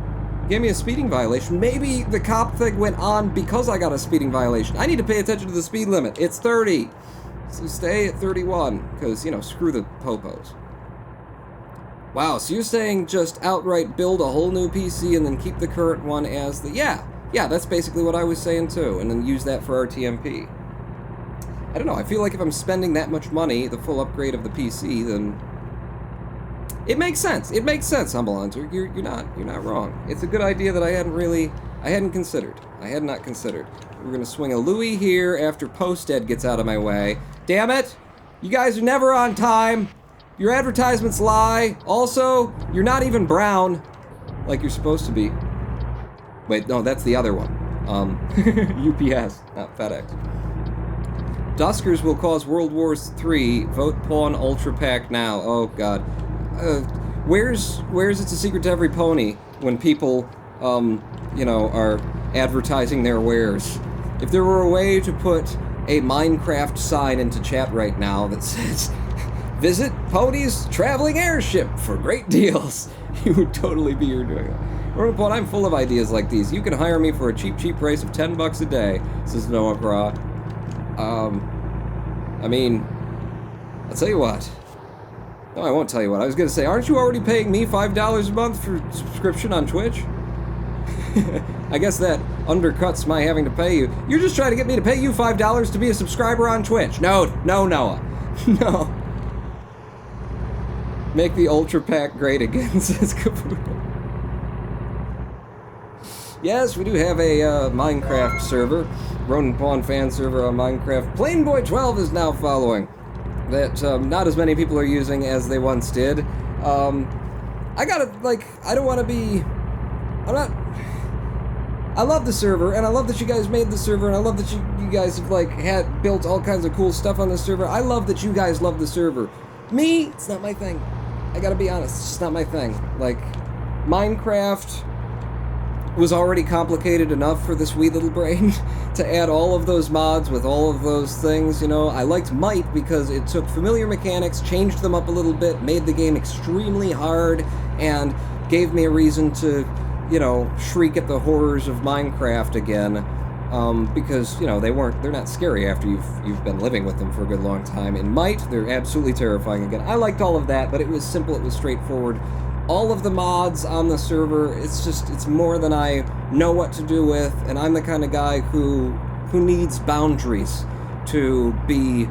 Gave me a speeding violation. Maybe the cop thing went on because I got a speeding violation. I need to pay attention to the speed limit. It's 30. So stay at 31, because, you know, screw the popos. Wow, so you're saying just outright build a whole new PC and then keep the current one as the... Yeah, that's basically what I was saying too, and then use that for our TMP. I don't know, I feel like if I'm spending that much money, the full upgrade of the PC, then... It makes sense. It makes sense, Humble Hunter. You're not wrong. It's a good idea that I hadn't considered. I had not considered. We're gonna swing a Louis here after Posted gets out of my way. Damn it! You guys are never on time. Your advertisements lie. Also, you're not even brown, like you're supposed to be. Wait, no, that's the other one. UPS, not FedEx. Duskers will cause World War III. Vote Pawn Ultra Pack now. Oh God. Where's It's a Secret to Every Pony when people, you know, are advertising their wares? If there were a way to put a Minecraft sign into chat right now that says, visit Pony's traveling airship for great deals, you would totally be here doing that. Ronapon, I'm full of ideas like these. You can hire me for a cheap price of $10 a day, says Noah Craw. I mean, I'll tell you what. No, I won't tell you what. I was going to say, aren't you already paying me $5 a month for subscription on Twitch? I guess that undercuts my having to pay you. You're just trying to get me to pay you $5 to be a subscriber on Twitch. No, Noah. No. Make the Ultra Pack great again, says Caputo. Yes, we do have a Minecraft server. Ronin Pawn fan server on Minecraft. Plainboy12 is now following. That not as many people are using as they once did. I gotta, like, I don't want to be... I love the server, and I love that you guys made the server, and I love that you guys have, like, built all kinds of cool stuff on the server. I love that you guys love the server. Me, it's not my thing. I gotta be honest, it's just not my thing. Like, Minecraft was already complicated enough for this wee little brain to add all of those mods with all of those things, you know. I liked Might because it took familiar mechanics, changed them up a little bit, made the game extremely hard, and gave me a reason to, you know, shriek at the horrors of Minecraft again, because, you know, they're not scary after you've been living with them for a good long time. In Might, they're absolutely terrifying again. I liked all of that, but it was simple, it was straightforward. All of the mods on the server, it's more than I know what to do with, and I'm the kind of guy who needs boundaries to be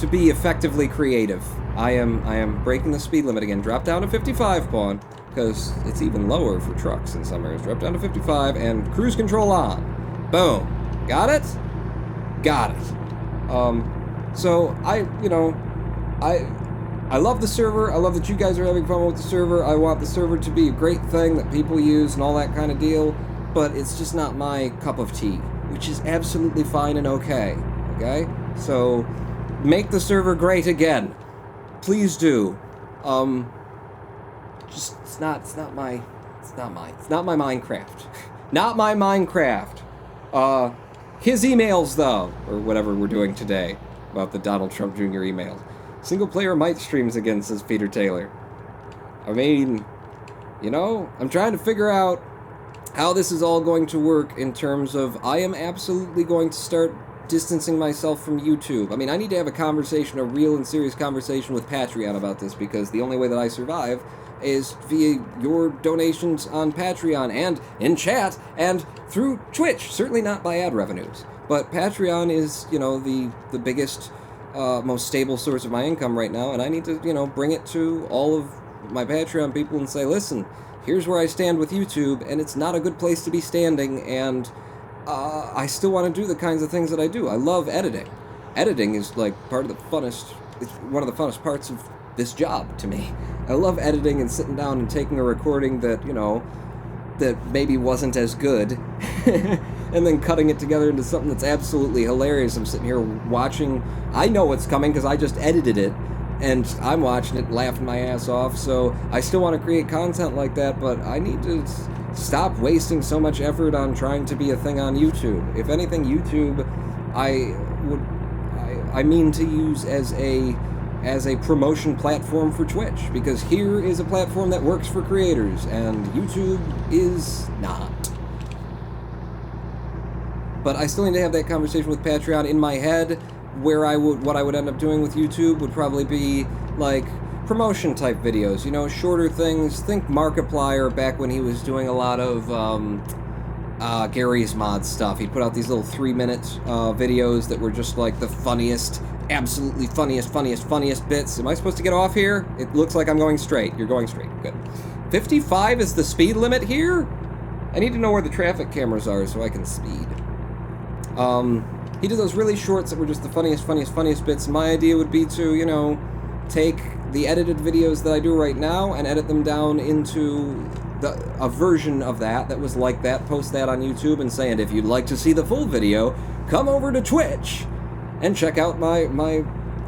effectively creative. I am breaking the speed limit again. Drop down to 55, Pawn, because it's even lower for trucks in some areas. Drop down to 55 and cruise control on. Boom. Got it? Got it. So I I love the server. I love that you guys are having fun with the server. I want the server to be a great thing that people use and all that kind of deal, but it's just not my cup of tea, which is absolutely fine and okay. Okay? So, make the server great again. Please do. Just, it's not my Minecraft. Not my Minecraft. His emails, though, or whatever we're doing today about the Donald Trump Jr. emails. Single player might streams again, says Peter Taylor. I mean, you know, I'm trying to figure out how this is all going to work in terms of I am absolutely going to start distancing myself from YouTube. I mean, I need to have a conversation, a real and serious conversation with Patreon about this, because the only way that I survive is via your donations on Patreon and in chat and through Twitch. Certainly not by ad revenues. But Patreon is, you know, the biggest, most stable source of my income right now, and I need to, you know, bring it to all of my Patreon people and say, listen, here's where I stand with YouTube, and it's not a good place to be standing, and I still want to do the kinds of things that I do. I love editing. Editing is, like, it's one of the funnest parts of this job to me. I love editing and sitting down and taking a recording that, you know, that maybe wasn't as good, and then cutting it together into something that's absolutely hilarious. I'm sitting here watching, I know what's coming because I just edited it, and I'm watching it laughing my ass off, so I still want to create content like that, but I need to stop wasting so much effort on trying to be a thing on YouTube. If anything, YouTube, I mean to use as a promotion platform for Twitch, because here is a platform that works for creators, and YouTube is not. But I still need to have that conversation with Patreon in my head, where what I would end up doing with YouTube would probably be, like, promotion type videos, you know, shorter things. Think Markiplier back when he was doing a lot of Gary's Mod stuff. He'd put out these little 3-minute videos that were just like the funniest, absolutely funniest bits. Am I supposed to get off here? It looks like I'm going straight. You're going straight. Good. 55 is the speed limit here? I need to know where the traffic cameras are so I can speed. He did those really shorts that were just the funniest bits. My idea would be to, you know, take the edited videos that I do right now and edit them down into a version of that was like that, post that on YouTube and say, and if you'd like to see the full video, come over to Twitch and check out my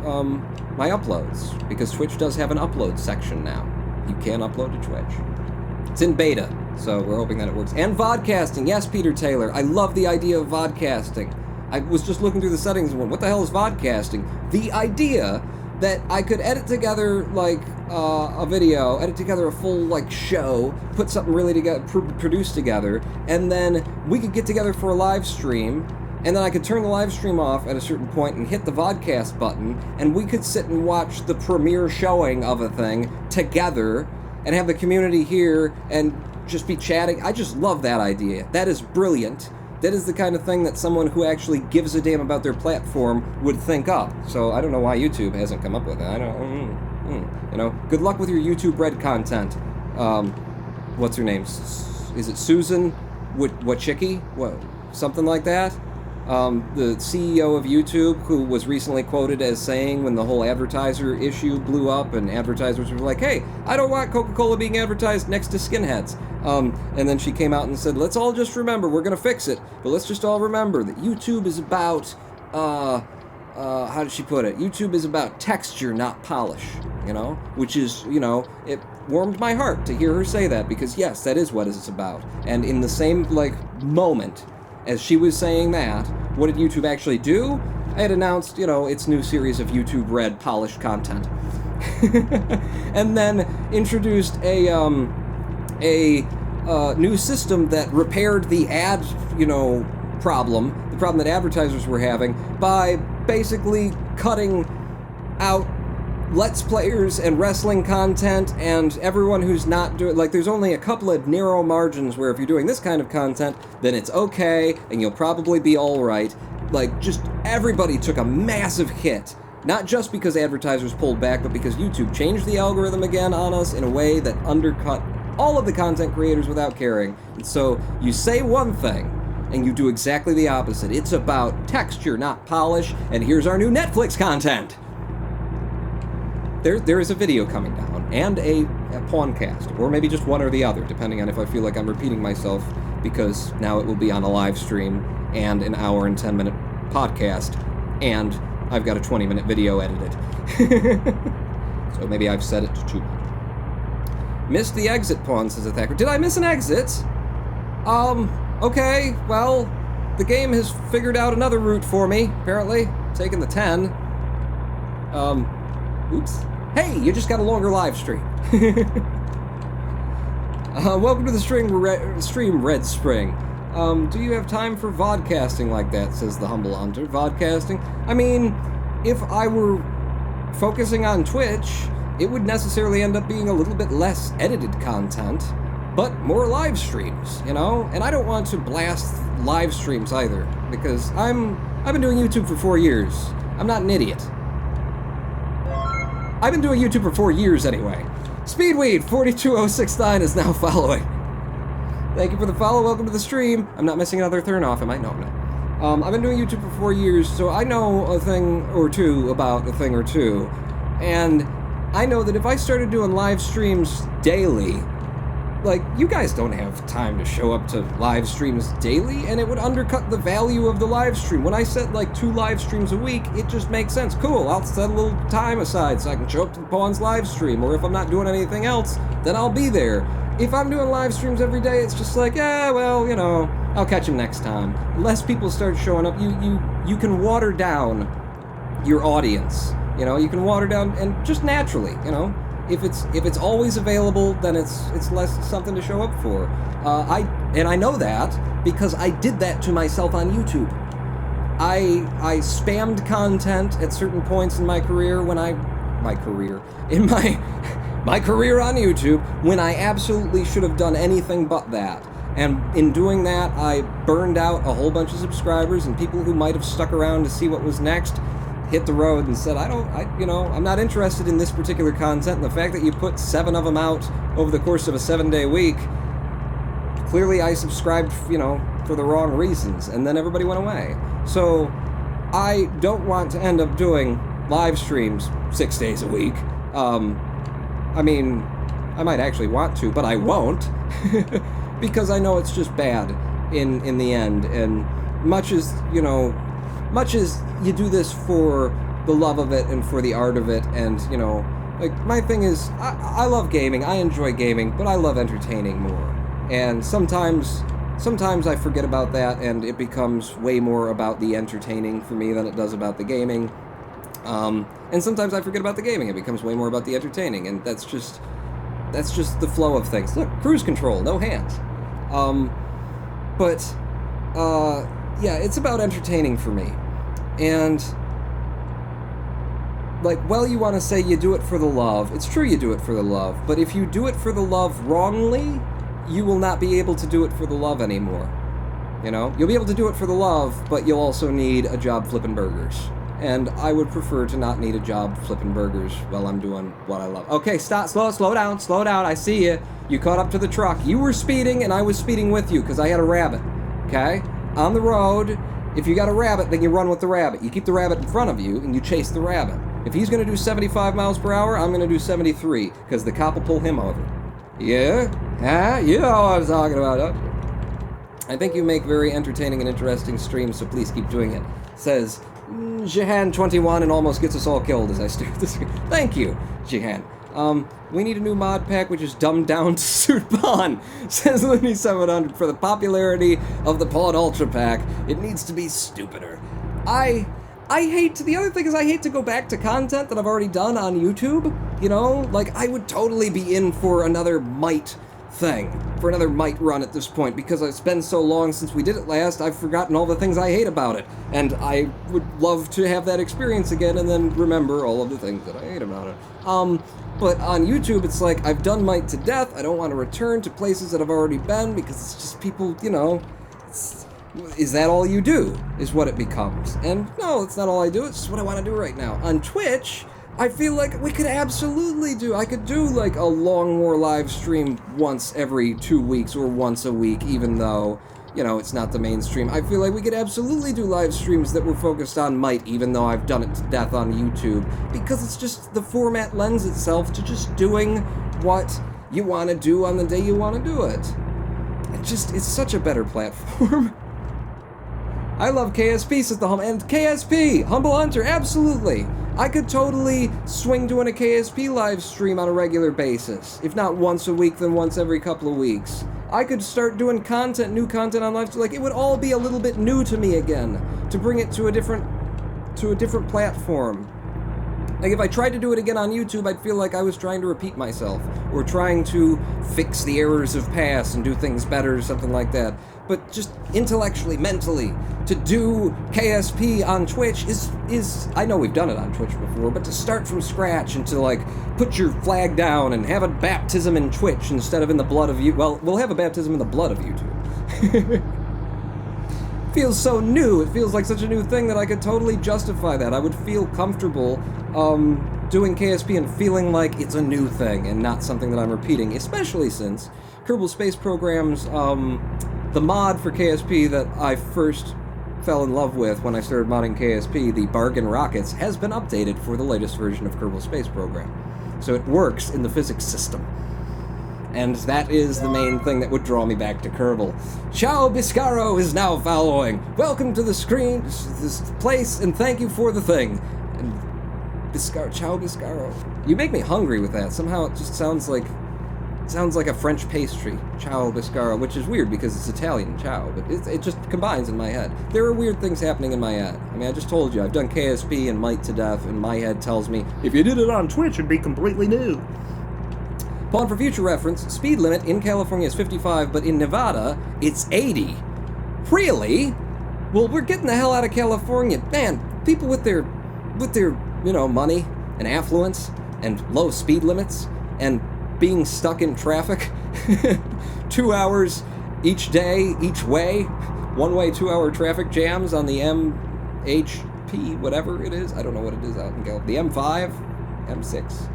uploads, because Twitch does have an upload section now. You can upload to Twitch. It's in beta, so we're hoping that it works. And vodcasting, yes, Peter Taylor, I love the idea of vodcasting. I was just looking through the settings and went, what the hell is vodcasting? The idea that I could edit together, like, a video, edit together a full, like, show, put something really together, produced together, and then we could get together for a live stream, and then I could turn the live stream off at a certain point and hit the vodcast button, and we could sit and watch the premiere showing of a thing together, and have the community here, and just be chatting. I just love that idea. That is brilliant. That is the kind of thing that someone who actually gives a damn about their platform would think up. So I don't know why YouTube hasn't come up with it. I don't, you know, good luck with your YouTube Red content. What's her name? Is it Susan Wojcicki? What, something like that? The CEO of YouTube, who was recently quoted as saying when the whole advertiser issue blew up and advertisers were like, hey, I don't want Coca-Cola being advertised next to skinheads. And then she came out and said, let's all just remember, we're going to fix it, but let's just all remember that YouTube is about, how did she put it? YouTube is about texture, not polish, you know? Which is, you know, it warmed my heart to hear her say that, because yes, that is what it's about. And in the same, like, moment as she was saying that, what did YouTube actually do? I had announced, you know, its new series of YouTube Red polished content. And then introduced a new system that repaired the ad, you know, the problem that advertisers were having by basically cutting out Let's Players and wrestling content and everyone who's not doing, like, there's only a couple of narrow margins where if you're doing this kind of content, then it's okay and you'll probably be alright. Like, just everybody took a massive hit. Not just because advertisers pulled back, but because YouTube changed the algorithm again on us in a way that undercut all of the content creators without caring. And so you say one thing, and you do exactly the opposite. It's about texture, not polish, and here's our new Netflix content. there is a video coming down, and a pawncast, or maybe just one or the other, depending on if I feel like I'm repeating myself, because now it will be on a live stream, and an hour and 10-minute podcast, and I've got a 20-minute video edited. So maybe I've said it too much. Missed the exit pawn, says Attacker. Did I miss an exit? Okay, well, the game has figured out another route for me, apparently. Taking the 10. Oops. Hey, you just got a longer live stream. Welcome to the stream, Red Spring. Do you have time for vodcasting like that, says the Humble Hunter. Vodcasting? I mean, if I were focusing on Twitch, it would necessarily end up being a little bit less edited content, but more live streams, you know? And I don't want to blast live streams either, because I've been doing YouTube for 4 years. I'm not an idiot. I've been doing YouTube for 4 years anyway. Speedweed42069 is now following. Thank you for the follow. Welcome to the stream. I'm not missing another turn off, am I? No, I'm not. I've been doing YouTube for 4 years, so I know a thing or two about a thing or two. And I know that if I started doing live streams daily, like, you guys don't have time to show up to live streams daily, and it would undercut the value of the live stream. When I set, like, 2 live streams a week, it just makes sense. Cool, I'll set a little time aside so I can show up to the Pawns live stream, or if I'm not doing anything else, then I'll be there. If I'm doing live streams every day, it's just like, yeah, well, you know, I'll catch them next time. Less people start showing up. You can water down your audience. You know, you can water down, and just naturally, you know. If it's always available, then it's less something to show up for. I know that because I did that to myself on YouTube. I spammed content at certain points in my career my career on YouTube when I absolutely should have done anything but that. And in doing that, I burned out a whole bunch of subscribers, and people who might have stuck around to see what was next hit the road and said, I'm not interested in this particular content, and the fact that you put 7 of them out over the course of a 7-day week, clearly I subscribed, for the wrong reasons, and then everybody went away. So, I don't want to end up doing live streams 6 days a week. I mean, I might actually want to, but I won't, because I know it's just bad in the end, and much as you do this for the love of it and for the art of it, and, like, my thing is, I love gaming, I enjoy gaming, but I love entertaining more. And sometimes I forget about that, and it becomes way more about the entertaining for me than it does about the gaming. And sometimes I forget about the gaming, it becomes way more about the entertaining, and that's just the flow of things. Look, cruise control, no hands. Yeah, it's about entertaining for me. And, like, well, you want to say you do it for the love. It's true you do it for the love, but if you do it for the love wrongly, you will not be able to do it for the love anymore. You'll be able to do it for the love, but you'll also need a job flipping burgers. And I would prefer to not need a job flipping burgers while I'm doing what I love. Okay, stop, slow down, I see you. You caught up to the truck. You were speeding, and I was speeding with you, because I had a rabbit, okay? On the road, if you got a rabbit, then you run with the rabbit. You keep the rabbit in front of you, and you chase the rabbit. If he's going to do 75 miles per hour, I'm going to do 73, because the cop will pull him over. Yeah? Huh? You know what I'm talking about, don't you? I think you make very entertaining and interesting streams, so please keep doing it. Says Jihan21 and almost gets us all killed as I stare at the screen. Thank you, Jihan. We need a new mod pack which is dumbed down to suit Pawn, says Linny700. For the popularity of the Pawn Ultra Pack, it needs to be stupider. The other thing is I hate to go back to content that I've already done on YouTube, like, I would totally be in for another Might thing, for another Might run at this point, because it's been so long since we did it last, I've forgotten all the things I hate about it, and I would love to have that experience again and then remember all of the things that I hate about it. But on YouTube, it's like, I've done Might to death, I don't want to return to places that I've already been, because it's just people, is that all you do, is what it becomes. And no, it's not all I do, it's just what I want to do right now. On Twitch, I feel like we could absolutely I could do like a long war live stream once every 2 weeks or once a week, even though, you know, it's not the mainstream. I feel like we could absolutely do live streams that were focused on might, even though I've done it to death on YouTube, because it's just, the format lends itself to just doing what you want to do on the day you want to do it. It's such a better platform. I love KSP, says the and KSP, Humble Hunter, absolutely. I could totally swing doing a KSP live stream on a regular basis. If not once a week, then once every couple of weeks. I could start doing content, new content on live, like, it would all be a little bit new to me again, to bring it to a different platform. Like, if I tried to do it again on YouTube, I'd feel like I was trying to repeat myself, or trying to fix the errors of past and do things better, or something like that. But just intellectually, mentally, to do KSP on Twitch is I know we've done it on Twitch before, but to start from scratch and to, like, put your flag down and have a baptism in Twitch instead of in the blood of well, we'll have a baptism in the blood of YouTube. Feels so new. It feels like such a new thing that I could totally justify that. I would feel comfortable doing KSP and feeling like it's a new thing and not something that I'm repeating, especially since Kerbal Space Program's the mod for KSP that I first fell in love with when I started modding KSP, the Bargain Rockets, has been updated for the latest version of Kerbal Space Program. So it works in the physics system. And that is the main thing that would draw me back to Kerbal. Ciao Biscaro is now following. Welcome to the screen, this place, and thank you for the thing. And Ciao Biscaro. You make me hungry with that. Somehow it just sounds like a French pastry. Ciao Biscaro, which is weird because it's Italian, ciao, but it just combines in my head. There are weird things happening in my head. I mean, I just told you, I've done KSP and Might to death, and my head tells me, if you did it on Twitch, it'd be completely new. Pawn for future reference, speed limit in California is 55, but in Nevada, it's 80. Really? Well, we're getting the hell out of California. Man, people with their, you know, money and affluence and low speed limits and being stuck in traffic 2 hours each day, each way, one-way 2-hour traffic jams on the MHP, whatever it is. I don't know what it is out in California. The M5? M6?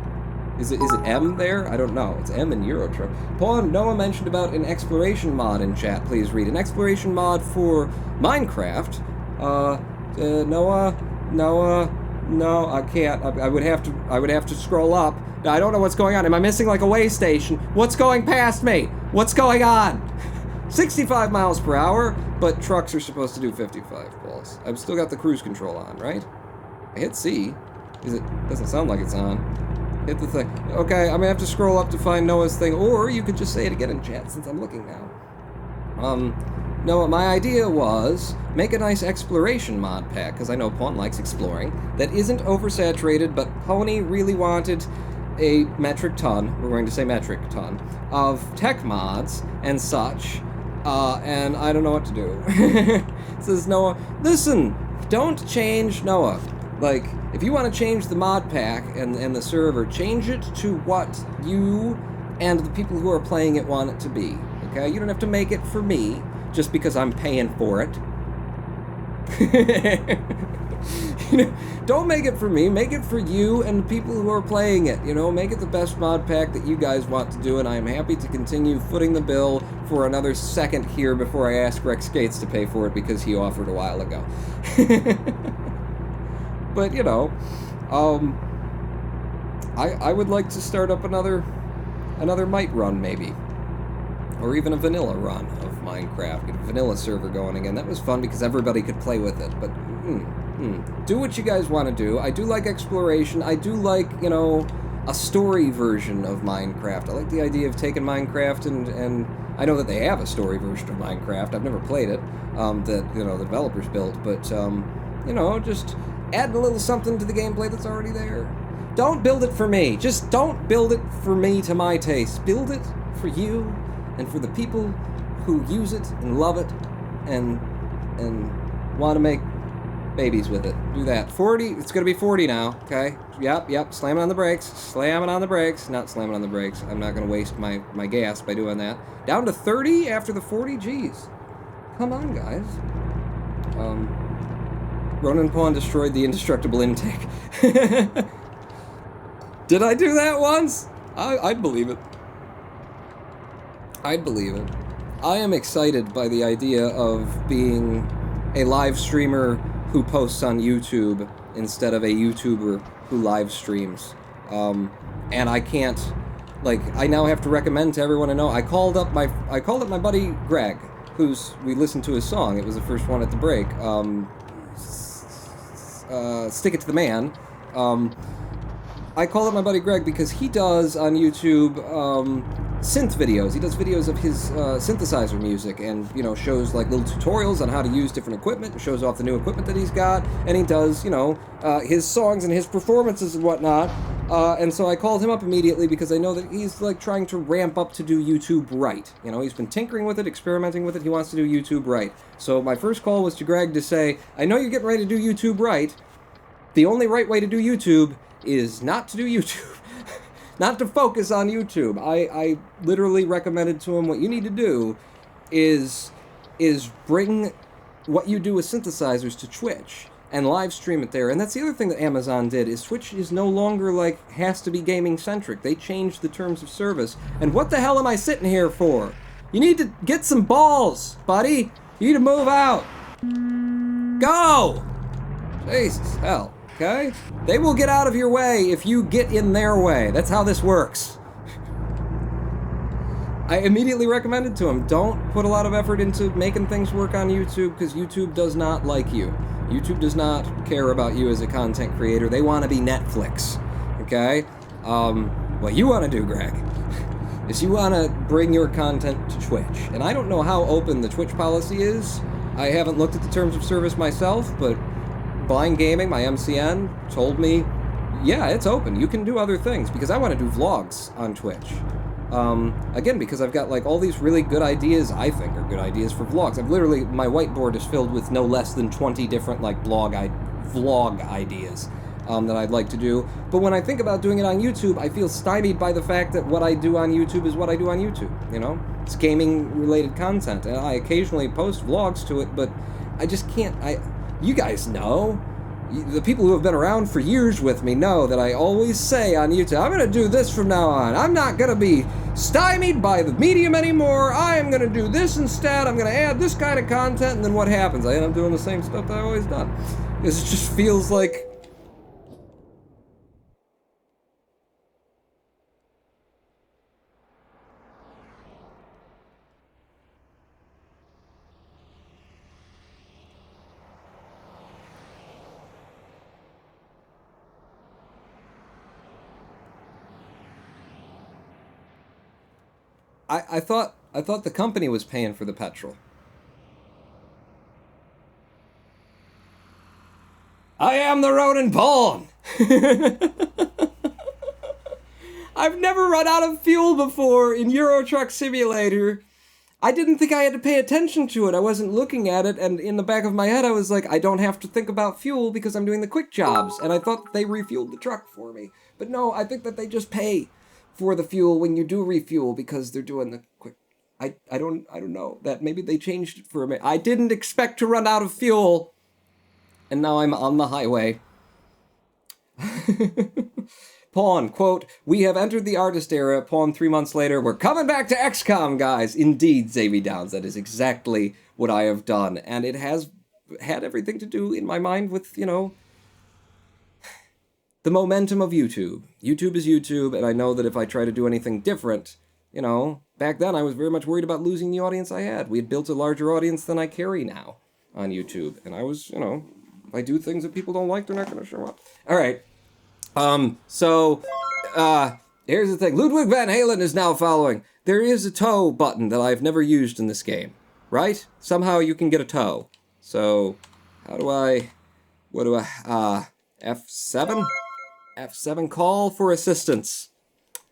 Is it M there? I don't know. It's M in Eurotruck. Pawn, Noah mentioned about an exploration mod in chat. Please read. An exploration mod for Minecraft. Noah, no, I can't. I would have to scroll up. I don't know what's going on. Am I missing like a way station? What's going past me? What's going on? 65 miles per hour, but trucks are supposed to do 55 plus. I've still got the cruise control on, right? I hit C. Doesn't sound like it's on. Hit the thing. Okay, I'm gonna have to scroll up to find Noah's thing, or you could just say it again in chat since I'm looking now. Noah, my idea was make a nice exploration mod pack, because I know Pawn likes exploring, that isn't oversaturated, but Pony really wanted a metric ton, we're going to say metric ton, of tech mods and such, and I don't know what to do. Says Noah, listen, don't change Noah. Like, if you want to change the mod pack and the server, change it to what you and the people who are playing it want it to be, okay? You don't have to make it for me, just because I'm paying for it. You know, don't make it for me, make it for you and the people who are playing it, you know? Make it the best mod pack that you guys want to do, and I am happy to continue footing the bill for another second here before I ask Rex Gates to pay for it because he offered a while ago. But, you know, I would like to start up another Might run, maybe. Or even a vanilla run of Minecraft. Get a vanilla server going again. That was fun because everybody could play with it. But, do what you guys want to do. I do like exploration. I do like, you know, a story version of Minecraft. I like the idea of taking Minecraft and I know that they have a story version of Minecraft. I've never played it, that, you know, the developers built. But, you know, just add a little something to the gameplay that's already there. Don't build it for me. Just don't build it for me to my taste. Build it for you and for the people who use it and love it and want to make babies with it. Do that. 40, it's going to be 40 now, okay? Yep, slamming on the brakes. Not slamming on the brakes. I'm not going to waste my gas by doing that. Down to 30 after the 40, geez. Come on, guys. Ronan Pawn destroyed the indestructible intake. Did I do that once? I'd believe it. I'd believe it. I am excited by the idea of being a live streamer who posts on YouTube instead of a YouTuber who live streams. And I can't, like, I now have to recommend to everyone to know. I called up my buddy Greg, we listened to his song. It was the first one at the break. Stick It to the Man. I called up my buddy Greg because he does on YouTube synth videos. He does videos of his synthesizer music and, you know, shows like little tutorials on how to use different equipment, shows off the new equipment that he's got, and he does, you know, his songs and his performances and whatnot. And so I called him up immediately because I know that he's like trying to ramp up to do YouTube right. You know, he's been tinkering with it, experimenting with it. He wants to do YouTube right. So my first call was to Greg to say, I know you're getting ready to do YouTube right. The only right way to do YouTube is not to do YouTube. Not to focus on YouTube. I literally recommended to him what you need to do is bring what you do with synthesizers to Twitch and live stream it there. And that's the other thing that Amazon did, is Twitch is no longer like has to be gaming centric. They changed the terms of service. And what the hell am I sitting here for? You need to get some balls, buddy. You need to move out. Go! Jesus, hell. Okay? They will get out of your way if you get in their way. That's how this works. I immediately recommended to him, don't put a lot of effort into making things work on YouTube, because YouTube does not like you. YouTube does not care about you as a content creator. They want to be Netflix. Okay? What you want to do, Greg, is you want to bring your content to Twitch. And I don't know how open the Twitch policy is. I haven't looked at the terms of service myself, but Blind Gaming, my MCN, told me, yeah, it's open. You can do other things, because I want to do vlogs on Twitch. Again, because I've got like all these really good ideas, I think are good ideas for vlogs. I've literally, my whiteboard is filled with no less than 20 different like vlog ideas that I'd like to do. But when I think about doing it on YouTube, I feel stymied by the fact that what I do on YouTube is what I do on YouTube, you know? It's gaming-related content, and I occasionally post vlogs to it, but I just can't, you guys know, the people who have been around for years with me know that I always say on YouTube, I'm going to do this from now on. I'm not going to be stymied by the medium anymore. I am going to do this instead. I'm going to add this kind of content. And then what happens? I end up doing the same stuff that I've always done. Because it just feels like... I thought the company was paying for the petrol. I am the Ronin pawn! I've never run out of fuel before in Euro Truck Simulator. I didn't think I had to pay attention to it. I wasn't looking at it, and in the back of my head I was like, I don't have to think about fuel because I'm doing the quick jobs, and I thought that they refueled the truck for me. But no, I think that they just pay for the fuel when you do refuel because they're doing the quick. I don't know. That maybe they changed it for a minute. I didn't expect to run out of fuel, and now I'm on the highway. Pawn, quote, we have entered the artist era. Pawn, 3 months later, we're coming back to XCOM, guys. Indeed, Xavier Downs, that is exactly what I have done, and it has had everything to do in my mind with, you know, the momentum of YouTube. YouTube is YouTube, and I know that if I try to do anything different, you know, back then I was very much worried about losing the audience I had. We had built a larger audience than I carry now on YouTube, and I was, you know, if I do things that people don't like, they're not going to show up. All right. Here's the thing. Ludwig Van Halen is now following. There is a tow button that I've never used in this game, right? Somehow you can get a tow. So, F7? F7 call for assistance.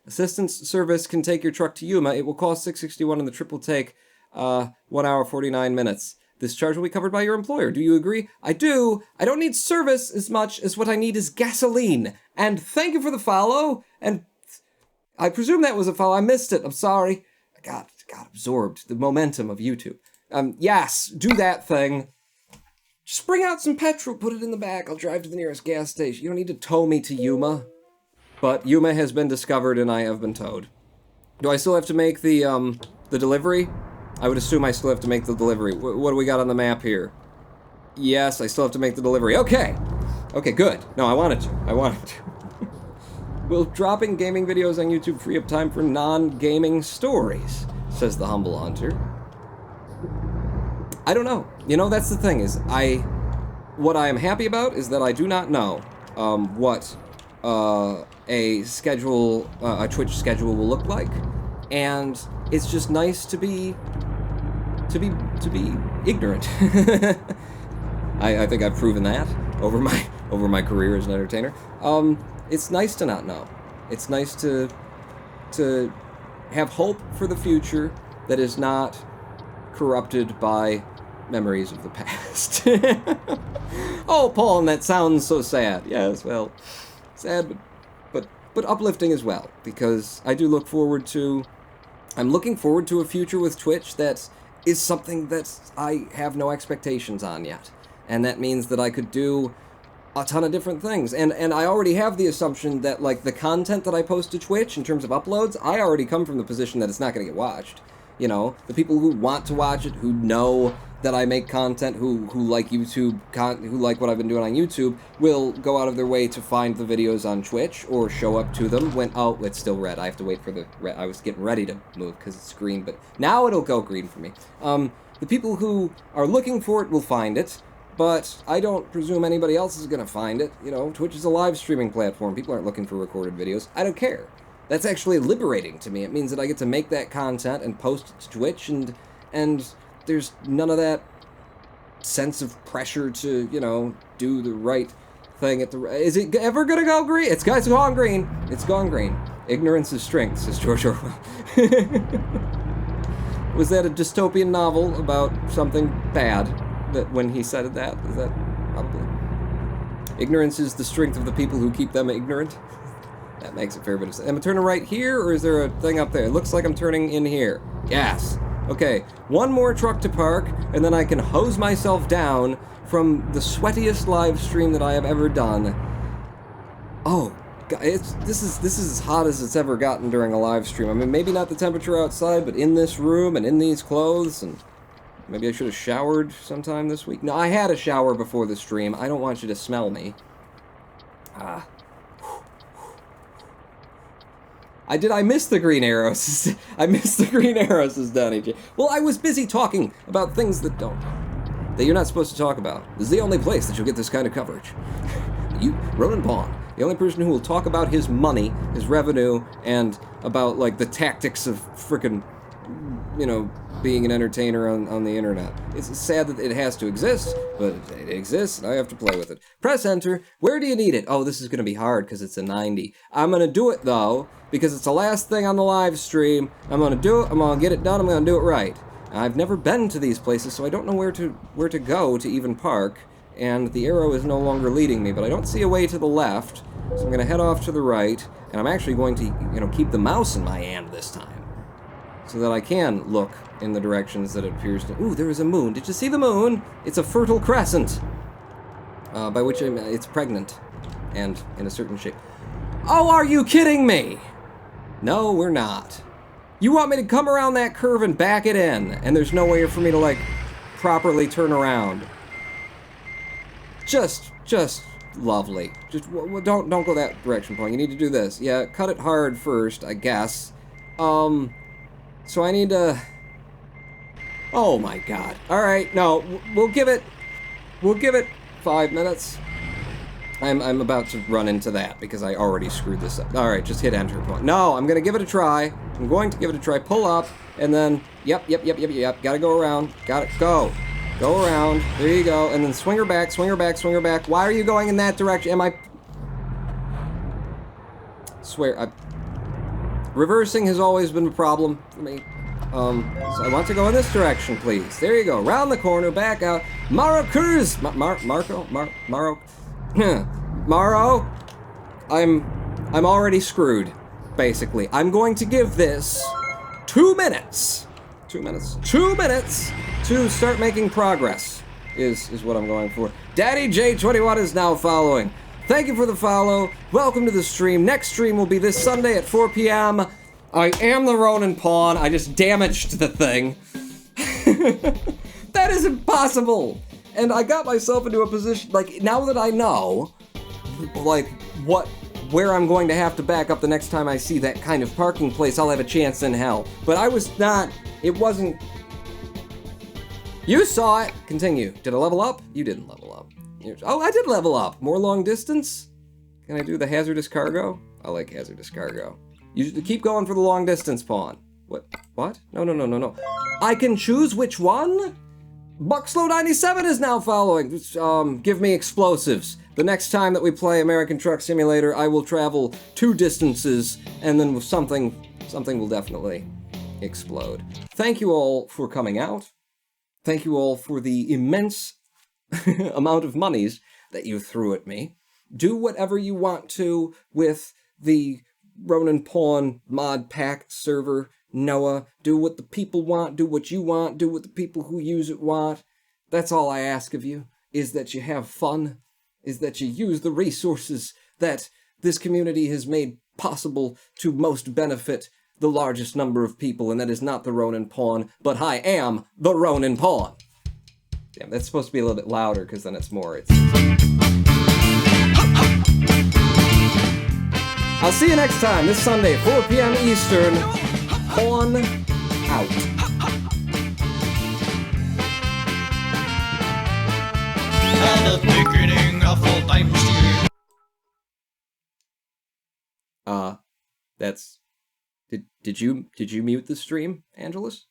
Assistance service can take your truck to Yuma. It will cost $661 and the trip will take 1 hour 49 minutes. This charge will be covered by your employer. Do you agree? I do. I don't need service as much as what I need is gasoline. And thank you for the follow. And I presume that was a follow. I missed it. I'm sorry. I got absorbed. The momentum of YouTube. Yes, do that thing. Just bring out some petrol, put it in the back. I'll drive to the nearest gas station. You don't need to tow me to Yuma. But Yuma has been discovered and I have been towed. Do I still have to make the delivery? I would assume I still have to make the delivery. What do we got on the map here? Yes, I still have to make the delivery. Okay. Okay, good. No, I wanted to. Will dropping gaming videos on YouTube free up time for non-gaming stories? Says the humble hunter. I don't know. You know, that's the thing is, what I am happy about is that I do not know what a schedule, a Twitch schedule will look like, and it's just nice to be ignorant. I think I've proven that over my career as an entertainer. It's nice to not know. It's nice to have hope for the future that is not corrupted by memories of the past. Oh, Paul, and that sounds so sad. Yes, well, sad, but uplifting as well, because I do look forward to. I'm looking forward to a future with Twitch that is something that I have no expectations on yet, and that means that I could do a ton of different things, and I already have the assumption that, like, the content that I post to Twitch in terms of uploads, I already come from the position that it's not going to get watched. You know, the people who want to watch it, who know that I make content, who like YouTube, who like what I've been doing on YouTube, will go out of their way to find the videos on Twitch or show up to them when, oh, it's still red. I have to wait for the red. I was getting ready to move because it's green, but now it'll go green for me. The people who are looking for it will find it, but I don't presume anybody else is going to find it. You know, Twitch is a live streaming platform. People aren't looking for recorded videos. I don't care. That's actually liberating to me. It means that I get to make that content and post it to Twitch, and there's none of that sense of pressure to, you know, do the right thing at the... Is it ever gonna go green? It's gone green. It's gone green. Ignorance is strength, says George Orwell. Was that a dystopian novel about something bad? That when he said that, is that probably... Ignorance is the strength of the people who keep them ignorant? That makes a fair bit of sense. Am I turning right here, or is there a thing up there? It looks like I'm turning in here. Yes. Okay, one more truck to park, and then I can hose myself down from the sweatiest live stream that I have ever done. Oh, God, this is as hot as it's ever gotten during a live stream. I mean, maybe not the temperature outside, but in this room and in these clothes, and maybe I should have showered sometime this week. No, I had a shower before the stream. I don't want you to smell me. I missed the green arrows. I missed the green arrows, says Donnie J. Well, I was busy talking about things that you're not supposed to talk about. This is the only place that you'll get this kind of coverage. You, Ronan Pawn, the only person who will talk about his money, his revenue, and about, like, the tactics of frickin', you know, being an entertainer on the internet. It's sad that it has to exist, but it exists, and I have to play with it. Press enter. Where do you need it? Oh, this is going to be hard because it's a 90. I'm going to do it, though, because it's the last thing on the live stream. I'm going to do it. I'm going to get it done. I'm going to do it right. I've never been to these places, so I don't know where to go to even park, and the arrow is no longer leading me, but I don't see a way to the left, so I'm going to head off to the right, and I'm actually going to, you know, keep the mouse in my hand this time, so that I can look in the directions that it appears to... Ooh, there is a moon. Did you see the moon? It's a fertile crescent. By which I mean it's pregnant. And in a certain shape. Oh, are you kidding me? No, we're not. You want me to come around that curve and back it in, and there's no way for me to, like, properly turn around. Just lovely. Just don't go that direction, Paul. You need to do this. Yeah, cut it hard first, I guess. So I need to... Oh my God. Alright, no, we'll give it 5 minutes. I'm about to run into that because I already screwed this up. Alright, just hit enter. No, I'm gonna give it a try. I'm going to give it a try. Pull up, and then, yep. Gotta go around. Gotta go. Go around. There you go. And then swing her back. Why are you going in that direction? Am I... Swear, reversing has always been a problem for me. So I want to go in this direction, please. There you go. Round the corner, back out. Maro Cruz! Maro? Maro? I'm already screwed, basically. I'm going to give this 2 minutes. 2 minutes. 2 minutes to start making progress is what I'm going for. Daddy J21 is now following. Thank you for the follow. Welcome to the stream. Next stream will be this Sunday at 4 p.m. I am the Ronin Pawn. I just damaged the thing. That is impossible! And I got myself into a position, like, now that I know, like, where I'm going to have to back up the next time I see that kind of parking place, I'll have a chance in hell. But I was not, it wasn't... You saw it! Continue. Did I level up? You didn't level up. Oh, I did level up! More long distance? Can I do the hazardous cargo? I like hazardous cargo. You keep going for the long distance pawn. What? No. I can choose which one? Buckslow97 is now following. Give me explosives. The next time that we play American Truck Simulator, I will travel 2 distances, and then something will definitely explode. Thank you all for coming out. Thank you all for the immense amount of monies that you threw at me. Do whatever you want to with the Ronin Pawn mod pack server. Noah, do what the people want, do what you want, do what the people who use it want. That's all I ask of you, is that you have fun, is that you use the resources that this community has made possible to most benefit the largest number of people, and that is not the Ronin Pawn, but I am the Ronin Pawn. Damn, that's supposed to be a little bit louder, because then it's more, I'll see you next time, this Sunday, 4 p.m. Eastern. Pawn out. That's... Did you mute the stream, Angelus?